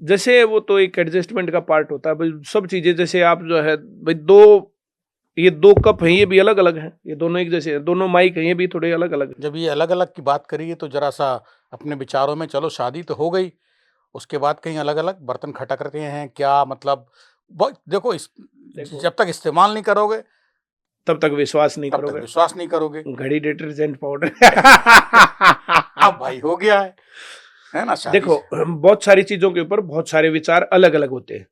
जैसे वो तो एक एडजस्टमेंट का पार्ट होता है भाई। सब चीजें जैसे आप जो है भाई, ये दो कप हैं, ये भी अलग अलग हैं, ये दोनों एक जैसे हैं। दोनों माइक हैं, ये भी थोड़े अलग अलग हैं। जब ये अलग अलग की बात करिए तो जरा सा अपने विचारों में, चलो शादी तो हो गई, उसके बाद कहीं अलग अलग बर्तन खटक रहे हैं क्या? मतलब देखो जब तक इस्तेमाल नहीं करोगे तब तक विश्वास नहीं करोगे। घड़ी, डिटर्जेंट पाउडर। अब भाई हो गया है ना? देखो, बहुत सारी चीजों के ऊपर बहुत सारे विचार अलग अलग होते हैं,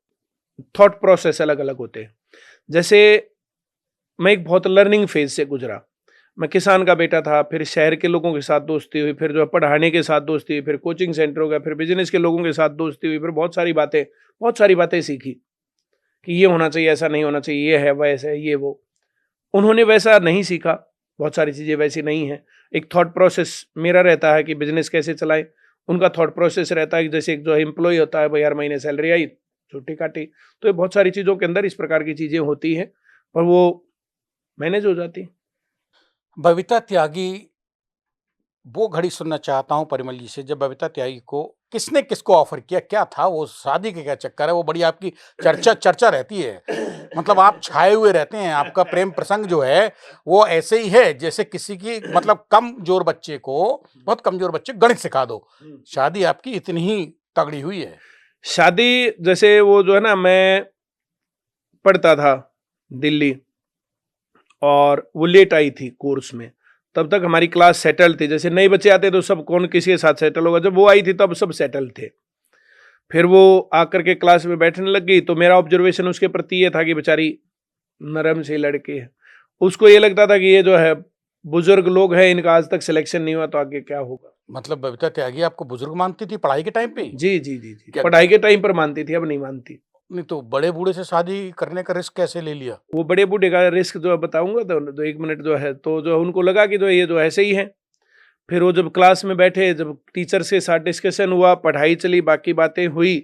थॉट प्रोसेस अलग अलग होते हैं। जैसे मैं एक बहुत लर्निंग फेज से गुजरा। मैं किसान का बेटा था, फिर शहर के लोगों के साथ दोस्ती हुई, फिर जो है पढ़ाने के साथ दोस्ती हुई, फिर कोचिंग सेंटर हो गया, फिर बिजनेस के लोगों के साथ दोस्ती हुई, फिर बहुत सारी बातें सीखी कि ये होना चाहिए, ऐसा नहीं होना चाहिए, ये है वैसा है, ये वो। उन्होंने वैसा नहीं सीखा, बहुत सारी चीज़ें वैसी नहीं हैं। एक थॉट प्रोसेस मेरा रहता है कि बिजनेस कैसे चलाएं, उनका थॉट प्रोसेस रहता है कि जैसे एक जो एम्प्लॉय होता है भाई, हर महीने सैलरी आई, छुट्टी काटी। तो ये बहुत सारी चीज़ों के अंदर इस प्रकार की चीज़ें होती हैं और वो मैनेज हो जाती। बबीता त्यागी, वो घड़ी सुनना चाहता हूँ परिमल जी से, जब बबीता त्यागी को किसने किसको ऑफर किया, क्या था वो, शादी के क्या चक्कर है? वो बड़ी आपकी चर्चा रहती है, मतलब आप छाए हुए रहते हैं। आपका प्रेम प्रसंग जो है वो ऐसे ही है जैसे किसी की, मतलब कमजोर बच्चे को, बहुत कमजोर बच्चे गणित सिखा दो। शादी आपकी इतनी ही तगड़ी हुई है। शादी जैसे वो जो है ना, मैं पढ़ता था दिल्ली और वो लेट आई थी कोर्स में, तब तक हमारी क्लास सेटल थी। जैसे नए बच्चे आते तो सब कौन किसी के साथ सेटल होगा, जब वो आई थी तब सब सेटल थे। फिर वो आकर के क्लास में बैठने लग गई तो मेरा ऑब्जर्वेशन उसके प्रति ये था कि बेचारी नरम सी लड़की है। उसको ये लगता था कि ये जो है बुजुर्ग लोग हैं, इनका आज तक सिलेक्शन नहीं हुआ तो आगे क्या होगा। मतलब बबीता त्यागी आपको बुजुर्ग मानती थी पढ़ाई के टाइम पे? जी जी जी जी, पढ़ाई के टाइम पर मानती थी, अब नहीं मानती। नहीं तो बड़े बूढ़े से शादी करने का रिस्क कैसे ले लिया? वो बड़े बूढ़े का रिस्क जो है बताऊंगा तो 1 मिनट जो है, तो जो उनको लगा कि जो ये जो ऐसे ही है। फिर वो जब क्लास में बैठे, जब टीचर्स के साथ डिस्कशन हुआ, पढ़ाई चली, बाकी बातें हुई,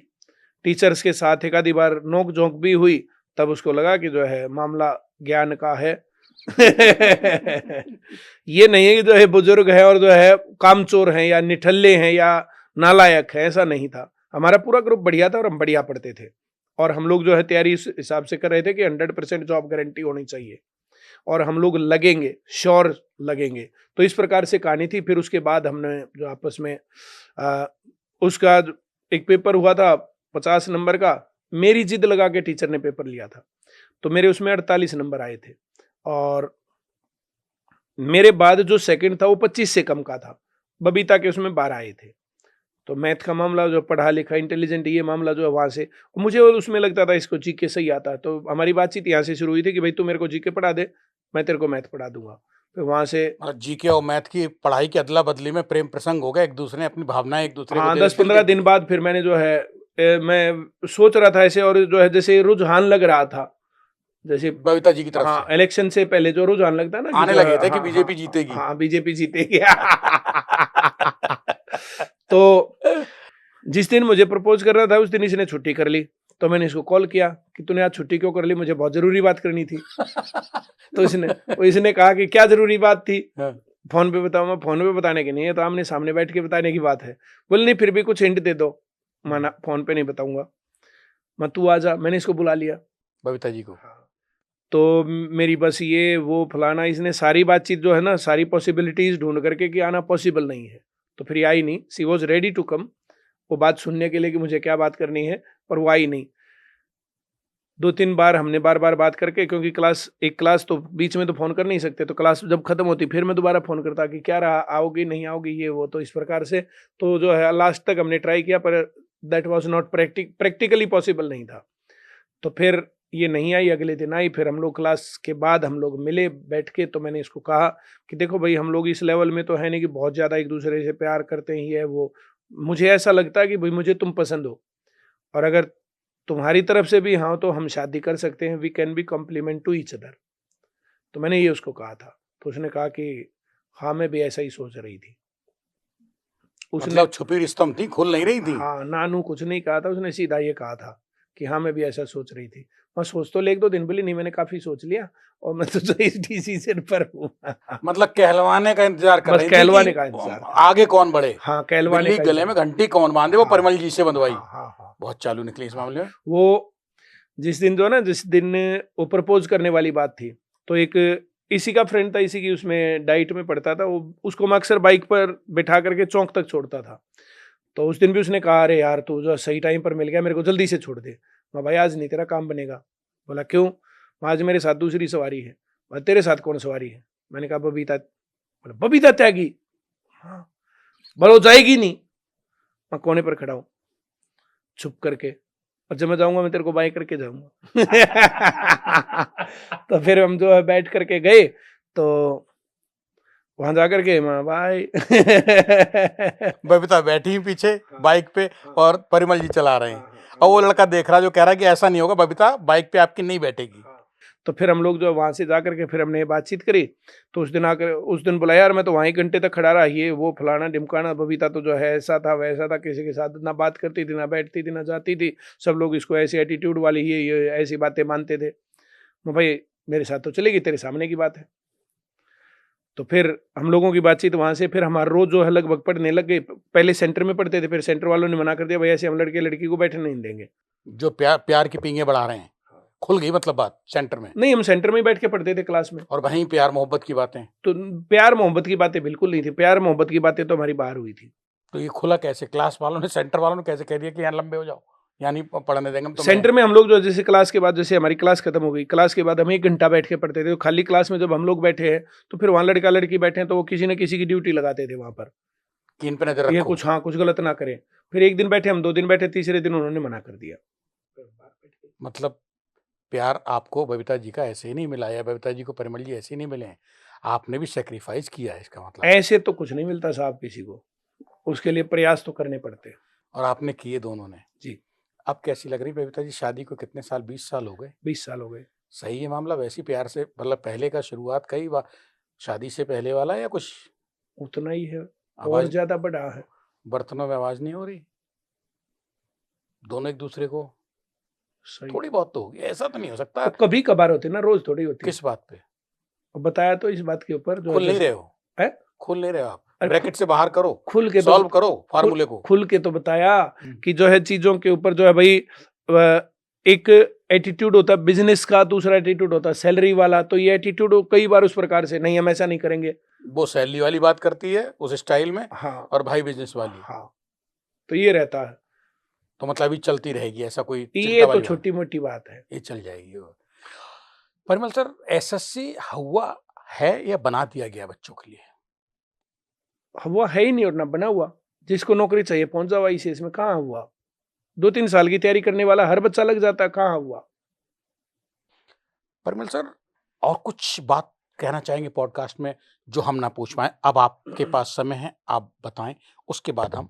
टीचर्स के साथ एक आधी बार नोक झोंक भी हुई, तब उसको लगा कि जो है मामला ज्ञान का है। ये नहीं है कि जो है बुजुर्ग है और जो है कामचोर हैं या निठल्ले हैं या नालायक है, ऐसा नहीं था। हमारा पूरा ग्रुप बढ़िया था और हम बढ़िया पढ़ते थे और हम लोग जो है तैयारी इस हिसाब से कर रहे थे कि 100% जॉब गारंटी होनी चाहिए और हम लोग लगेंगे, श्योर लगेंगे। तो इस प्रकार से कहानी थी। फिर उसके बाद हमने जो आपस में उसका एक पेपर हुआ था 50 नंबर का, मेरी जिद लगा के टीचर ने पेपर लिया था, तो मेरे उसमें 48 नंबर आए थे और मेरे बाद जो सेकंड था वो 25 से कम का था, बबीता के उसमें 12 आए थे। तो मैथ का मामला, जो पढ़ा लिखा इंटेलिजेंट, ये मामला जो है वहाँ से मुझे उसमें लगता था इसको जीके सही आता है। तो हमारी बातचीत यहाँ से शुरू हुई थी कि भाई तू मेरे को जीके पढ़ा दे, मैं तेरे को मैथ पढ़ा दूंगा। फिर वहाँ से जीके और मैथ की पढ़ाई की अदला बदली में प्रेम प्रसंग हो गया, एक दूसरे ने अपनी भावनाएं एक दूसरे को 10-15 दिन बाद फिर मैंने जो है मैं सोच रहा था ऐसे, और जो है जैसे रुझान लग रहा था जैसे बबीता जी की तरफ हाँ, इलेक्शन से पहले जो रुझान लगता है ना, आने लगे थे कि बीजेपी जीतेगी। हाँ, बीजेपी जीतेगी। तो जिस दिन मुझे प्रपोज कर रहा था उस दिन इसने छुट्टी कर ली, तो मैंने इसको कॉल किया कि तूने आज छुट्टी क्यों कर ली, मुझे बहुत जरूरी बात करनी थी। तो इसने कहा कि क्या जरूरी बात थी, फोन पे बताऊँ? मैं फोन पे बताने की नहीं है, तो आमने सामने बैठ के बताने की बात है। बोले नहीं फिर भी कुछ हिंट दे दो। माना फोन पे नहीं बताऊंगा, मैं तू आ जा। मैंने इसको बुला लिया, बबीता जी को। तो मेरी बस ये वो फलाना, इसने सारी बातचीत जो है ना, सारी पॉसिबिलिटीज ढूंढ करके कि आना पॉसिबल नहीं है, तो फिर ये आई नहीं। सी वॉज रेडी टू कम, वो बात सुनने के लिए कि मुझे क्या बात करनी है, पर वो आई नहीं। 2-3 बार हमने बार-बार बात करके, क्योंकि एक क्लास तो बीच में तो फ़ोन कर नहीं सकते, तो क्लास जब खत्म होती फिर मैं दोबारा फ़ोन करता कि क्या रहा, आओगी, नहीं आओगी, ये वो, तो इस प्रकार से तो जो है लास्ट तक हमने ट्राई किया, पर that was not practically possible नहीं था। तो फिर ये नहीं आई, अगले दिन आई, फिर हम लोग क्लास के बाद हम लोग मिले बैठ के, तो मैंने इसको कहा कि देखो भाई, हम लोग इस लेवल में तो है नहीं कि बहुत ज़्यादा एक-दूसरे से प्यार करते हैं, ये है वो। मुझे ऐसा लगता है कि भई मुझे तुम पसंद हो, और अगर तुम्हारी तरफ से भी हाँ, तो हम शादी कर सकते हैं, we can be complement to each other. तो मैंने ये उसको कहा था, तो उसने कहा कि हाँ, मैं भी ऐसा ही सोच रही थी। उसने मतलब छुपी रिस्तम थी, खुल नहीं रही थी। हाँ, नानू कुछ नहीं कहा था, उसने सीधा ये कहा था कि हाँ, मैं भी ऐसा सोच रही थी। मैं सोच तो ले 1-2 दिन बोली, नहीं मैंने काफ़ी सोच लिया और मैं तो इस डिसीज़न पर हूँ। मतलब कहलवाने का इंतजार कर बस रही थी कहलवाने कि का इंतजार था। आगे कौन बढ़े। हाँ, कहलवाने बिल्ली का गले में इंतजार। घंटी कौन बांधे, वो हाँ, परिमल जी से बंधवाई। हाँ, हाँ, हाँ, बहुत चालू निकली इस हाँ। मामले में। वो जिस दिन वो प्रपोज़ करने वाली बात थी, तो एक इसी का फ्रेंड था, इसी की उसमें डाइट में पढ़ता था, वो उसको मैं अक्सर बाइक पर बिठा करके चौक तक छोड़ता था। तो उस दिन भी उसने कहा, अरे यार, तू जो सही टाइम पर मिल गया, मेरे को जल्दी से छोड़ दे। मैं, भाई आज नहीं तेरा काम बनेगा। बोला क्यों? आज मेरे साथ दूसरी सवारी है। बोला तेरे साथ कौन सवारी है? मैंने कहा बबीता। बोला बबीता त्यागी? हाँ। बोला वो जाएगी नहीं। मैं कोने पर खड़ा हूँ छुप करके, और जब मैं जाऊंगा मैं तेरे को बाय करके जाऊंगा। तो फिर हम जो है बैठ करके गए, तो वहां जाकर के मैं बाय। बबीता बैठी ही पीछे हाँ, बाइक पे हाँ, और परिमल जी चला रहे हैं। हाँ, हाँ, और वो लड़का देख रहा है, जो कह रहा है कि ऐसा नहीं होगा, बबीता बाइक पे आपकी नहीं बैठेगी। हाँ। तो फिर हम लोग जो वहां से जाकर के फिर हमने बातचीत करी। तो उस दिन बोला, यार मैं तो वहीं घंटे तक खड़ा रहा, ये वो फलाना ढिमकाना, बबीता तो जो है ऐसा था वैसा था, किसी के साथ ना बात करती थी, ना बैठती थी, ना जाती थी, सब लोग इसको ऐसी एटीट्यूड वाली ये ऐसी बातें मानते थे। मैं, भाई मेरे साथ तो चलेगी, तेरे सामने की बात है। तो फिर हम लोगों की बातचीत वहां से, फिर हमारा रोज जो है लगभग पढ़ने लग गए। पहले सेंटर में पढ़ते थे, फिर सेंटर वालों ने मना कर दिया, भाई ऐसे हम लड़के लड़की को बैठने नहीं देंगे। जो प्यार प्यार की पींगे बढ़ा रहे हैं, खुल गई मतलब बात सेंटर में। नहीं, हम सेंटर में ही बैठ के पढ़ते थे क्लास में। और वहीं प्यार मोहब्बत की बातें। तो प्यार मोहब्बत की बातें बिल्कुल नहीं थी, प्यार मोहब्बत की बातें तो हमारी बाहर हुई थी। तो ये खुला कैसे? क्लास वालों ने, सेंटर वालों ने कैसे कह दिया कि यहाँ लंबे हो जाओ, यानी पढ़ने देंगे हम तुम्हें? सेंटर में हम लोग जो जैसे क्लास के बाद, जैसे हमारी क्लास खत्म हो गई, क्लास के बाद हम 1 घंटा बैठ के पढ़ते थे, तो खाली क्लास में जब हम लोग बैठे हैं, तो फिर वहाँ लड़का लड़की बैठे हैं, तो वो किसी न किसी की ड्यूटी लगाते थे वहाँ पर, कि इन पे नजर ये रखो। कुछ हाँ कुछ गलत ना करें। फिर 1 दिन बैठे हम, 2 दिन बैठे, तीसरे दिन उन्होंने मना कर दिया। मतलब प्यार आपको बबीता जी का ऐसे ही नहीं मिला, या बबीता जी को परिमल जी ऐसे ही नहीं मिले हैं, आपने भी सेक्रीफाइस किया है, इसका मतलब। ऐसे तो कुछ नहीं मिलता साहब किसी को, उसके लिए प्रयास तो करने पड़ते हैं। और आपने किए दोनों ने। जी। अब कैसी लग रही बबीता जी? शादी को कितने साल? 20 साल हो गए। 20 साल हो गए। सही है मामला? वैसी प्यार से, मतलब पहले का शुरुआत कई बार शादी से पहले वाला, या कुछ उतना ही है, और आवाज, ज्यादा बड़ा है। बर्तनों में आवाज नहीं हो रही? दोनों एक दूसरे को सही। थोड़ी बहुत तो होगी, ऐसा तो नहीं हो सकता। तो कभी कभार होती है ना, रोज थोड़ी होती है। किस बात पे? और बताया तो इस बात के ऊपर जो खुल नहीं रहे हो? है। खुल नहीं रहे हो आप? अरे ब्रैकेट से बाहर करो, खुल के तो सॉल्व करो फार्मूले को। खुल के तो बताया कि जो है चीजों के ऊपर जो है भाई, एक एटीट्यूड होता है बिजनेस का, दूसरा एटीट्यूड होता है सैलरी वाला। तो ये एटीट्यूड कई बार उस प्रकार से, नहीं हम ऐसा नहीं करेंगे। वो सैलरी वाली बात करती है उस स्टाइल में, हाँ, और भाई बिजनेस वाली। हाँ, तो ये रहता है। तो मतलब अभी चलती रहेगी, ऐसा कोई ये चिंता तो वाली बात? छोटी मोटी बात है। ये चल जाएगी। परिमल सर, एसएससी हुआ है या बना दिया गया बच्चों के लिए? हुआ है ही नहीं और ना बना हुआ। जिसको नौकरी चाहिए पहुंच जाओ ICS में, कहाँ हुआ? 2-3 साल की तैयारी करने वाला हर बच्चा लग जाता है, कहाँ हुआ? परिमल सर, और कुछ बात कहना चाहेंगे पॉडकास्ट में जो हम ना पूछ पाए? अब आपके पास समय है, आप बताएं, उसके बाद हम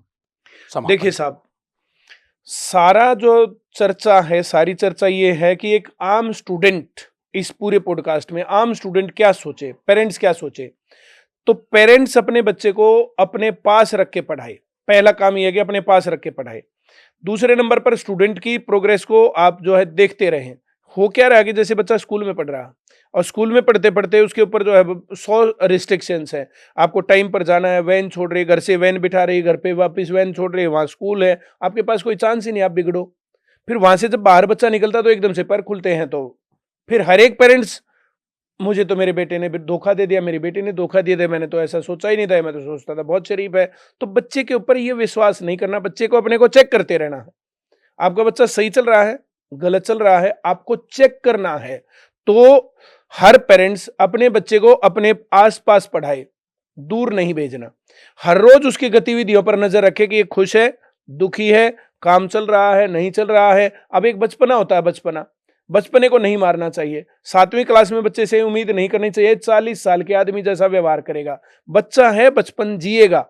समाप्त देखिए करें। साहब, सारा जो चर्चा है, सारी चर्चा ये है कि एक आम स्टूडेंट, इस पूरे पॉडकास्ट में आम स्टूडेंट क्या सोचे, पेरेंट्स क्या सोचे। तो पेरेंट्स अपने बच्चे को अपने पास रख के पढ़ाए। पहला काम यह है कि अपने पास रख के पढ़ाए। दूसरे नंबर पर स्टूडेंट की प्रोग्रेस को आप जो है देखते रहें। हो क्या रहा है कि जैसे बच्चा स्कूल में पढ़ रहा, और स्कूल में पढ़ते पढ़ते उसके ऊपर जो है 100 रिस्ट्रिक्शंस है। आपको टाइम पर जाना है, वैन छोड़ रही है, घर से वैन बिठा रही है, घर पे वापस वैन छोड़ रही है, वहां स्कूल है, आपके पास कोई चांस ही नहीं, आप बिगड़ो। फिर वहां से जब बाहर बच्चा निकलता तो एकदम से पैर खुलते हैं, तो फिर हर एक पेरेंट्स, मुझे तो मेरे बेटे ने धोखा दे दिया, मेरी बेटी ने धोखा दिया था, मैंने तो ऐसा सोचा ही नहीं था, मैं तो सोचता था बहुत शरीफ है। तो बच्चे के ऊपर ये विश्वास नहीं करना, बच्चे को अपने को चेक करते रहना है। आपका बच्चा सही चल रहा है, गलत चल रहा है, आपको चेक करना है। तो हर पेरेंट्स अपने बच्चे को अपने आसपास पढ़ाए, दूर नहीं भेजना। हर रोज उसकी गतिविधियों पर नजर रखे कि ये खुश है, दुखी है, काम चल रहा है, नहीं चल रहा है। अब एक बचपना होता है, बचपने को नहीं मारना चाहिए। 7वीं क्लास में बच्चे से उम्मीद नहीं करनी चाहिए 40 साल के आदमी जैसा व्यवहार करेगा। बच्चा है, बचपन जिएगा,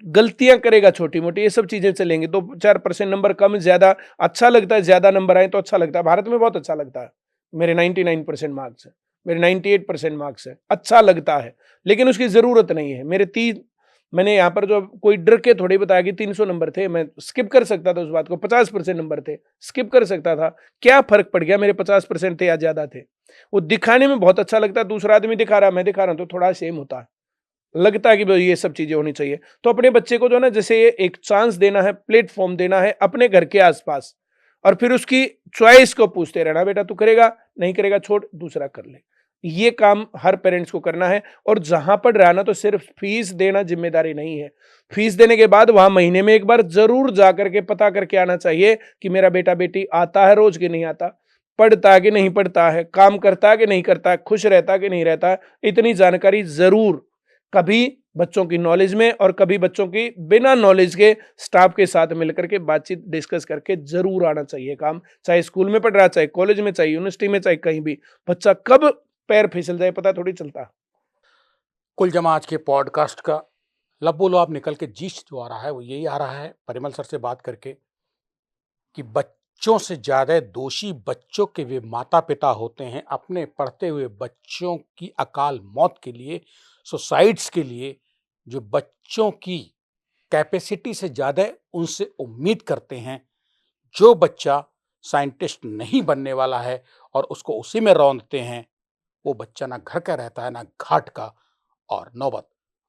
गलतियां करेगा छोटी मोटी, ये सब चीजें चलेंगी। 2-4% नंबर कम ज्यादा अच्छा लगता है, ज्यादा नंबर आए तो अच्छा लगता है। भारत में बहुत अच्छा लगता है, मेरे 99% मार्क्स है, मेरे 98% मार्क्स है, अच्छा लगता है, लेकिन उसकी जरूरत नहीं है। मैंने यहाँ पर जो कोई डर के थोड़ी बताया कि 300 नंबर थे, मैं स्किप कर सकता था उस बात को। 50% नंबर थे, स्किप कर सकता था। क्या फर्क पड़ गया, मेरे 50% थे या ज्यादा थे। वो दिखाने में बहुत अच्छा लगता है, दूसरा आदमी दिखा रहा है, मैं दिखा रहा हूं, तो थोड़ा सेम होता है, लगता है कि भाई ये सब चीजें होनी चाहिए। तो अपने बच्चे को जो ना, जैसे एक चांस देना है, प्लेटफॉर्म देना है अपने घर के आसपास, और फिर उसकी चॉइस को पूछते रहना, बेटा तू करेगा, नहीं करेगा छोड़, दूसरा कर ले। ये काम हर पेरेंट्स को करना है। और जहां पढ़ रहा ना, तो सिर्फ फीस देना जिम्मेदारी नहीं है। फीस देने के बाद वहां महीने में एक बार जरूर जाकर के पता करके आना चाहिए कि मेरा बेटा बेटी आता है रोज कि नहीं आता, पढ़ता है कि नहीं पढ़ता है, काम करता है कि नहीं करता है, खुश रहता है कि नहीं रहता है। इतनी जानकारी जरूर कभी बच्चों की नॉलेज में और कभी बच्चों की बिना नॉलेज के स्टाफ के साथ मिलकर के बातचीत डिस्कस करके जरूर आना चाहिए काम। चाहे स्कूल में पढ़ रहा, चाहे कॉलेज में, चाहे यूनिवर्सिटी में, चाहे कहीं भी। बच्चा कब पैर फिसल जाए पता थोड़ी चलता। कुल जमा आज के पॉडकास्ट का लबोलबाब निकल के जीस्ट जो आ रहा है वो यही आ रहा है, परिमल सर से बात करके, कि बच्चों से ज्यादा दोषी बच्चों के वे माता पिता होते हैं। अपने पढ़ते हुए बच्चों की अकाल मौत के लिए, सुसाइड्स के लिए, जो बच्चों की कैपेसिटी से ज्यादा उनसे उम्मीद करते हैं। जो बच्चा साइंटिस्ट नहीं बनने वाला है और उसको उसी में रौंदते हैं, वो बच्चा ना घर का रहता है ना घाट का, और नौबत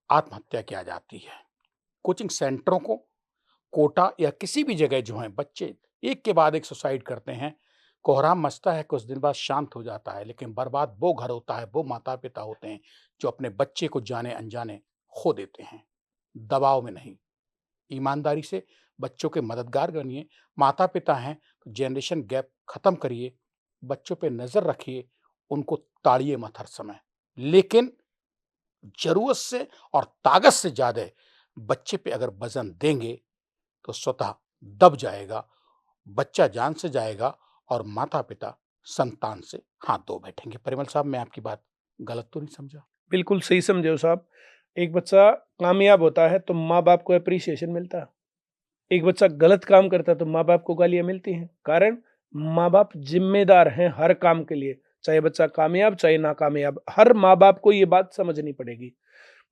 आत्महत्या की आ जाती है। कोचिंग सेंटरों को, कोटा या किसी भी जगह जो है, बच्चे एक के बाद एक सुसाइड करते हैं। कोहराम मचता है, कुछ दिन बाद शांत हो जाता है, लेकिन बर्बाद वो घर होता है, वो माता पिता होते हैं जो अपने बच्चे को जाने अनजाने खो देते हैं। दबाव में नहीं, ईमानदारी से बच्चों के मददगार बनिए। माता पिता हैं तो जनरेशन गैप खत्म करिए, बच्चों पे नजर रखिए, उनको ताड़िए मत हर समय, लेकिन जरूरत से और ताकत से ज्यादा बच्चे पे अगर वजन देंगे तो स्वतः दब जाएगा, बच्चा जान से जाएगा और माता पिता संतान से हाथ धो बैठेंगे। परिमल साहब, मैं आपकी बात गलत तो नहीं समझा? बिल्कुल सही समझे हो साहब। एक बच्चा कामयाब होता है तो माँ बाप को अप्रिसिएशन मिलता है, एक बच्चा गलत काम करता है तो माँ बाप को गालियां मिलती हैं। कारण माँ बाप जिम्मेदार हैं हर काम के लिए, चाहे बच्चा कामयाब चाहे नाकामयाब। हर माँ बाप को ये बात समझनी पड़ेगी।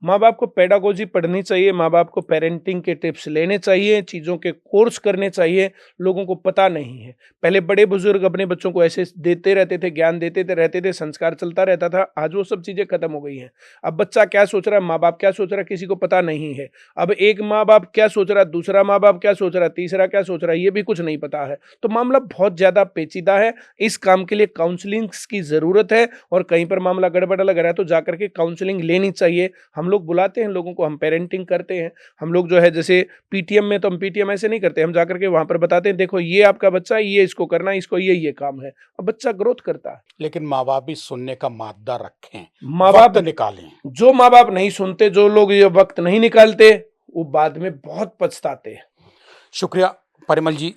माँ बाप को पेडागोजी पढ़नी चाहिए, माँ बाप को पेरेंटिंग के टिप्स लेने चाहिए, चीज़ों के कोर्स करने चाहिए। लोगों को पता नहीं है। पहले बड़े बुजुर्ग अपने बच्चों को ऐसे देते रहते थे, ज्ञान देते रहते थे, संस्कार चलता रहता था। आज वो सब चीज़ें खत्म हो गई हैं। अब बच्चा क्या सोच रहा है, माँ बाप क्या सोच रहा है, किसी को पता नहीं है। अब एक माँ बाप क्या सोच रहा है, दूसरा माँ बाप क्या सोच रहा है, तीसरा क्या सोच रहा है, ये भी कुछ नहीं पता है। तो मामला बहुत ज़्यादा पेचीदा है। इस काम के लिए काउंसलिंग की ज़रूरत है, और कहीं पर मामला गड़बड़ लग रहा है तो जाकर के काउंसलिंग लेनी चाहिए। हम लोग बुलाते हैं लोगों को, हम पेरेंटिंग करते हैं। हम लोग जो है, जैसे पीटीएम में, तो हम पीटीएम ऐसे नहीं करते, हम जाकर के वहां पर बताते हैं, देखो ये आपका बच्चा, ये इसको करना, इसको ये काम है, और बच्चा ग्रोथ करता है। लेकिन माँ बाप भी सुनने का मादा रखें, माँ बाप निकालें। जो माँ बाप नहीं सुनते, जो लोग ये वक्त नहीं निकालते, वो बाद में बहुत पछताते हैं। शुक्रिया परिमल जी,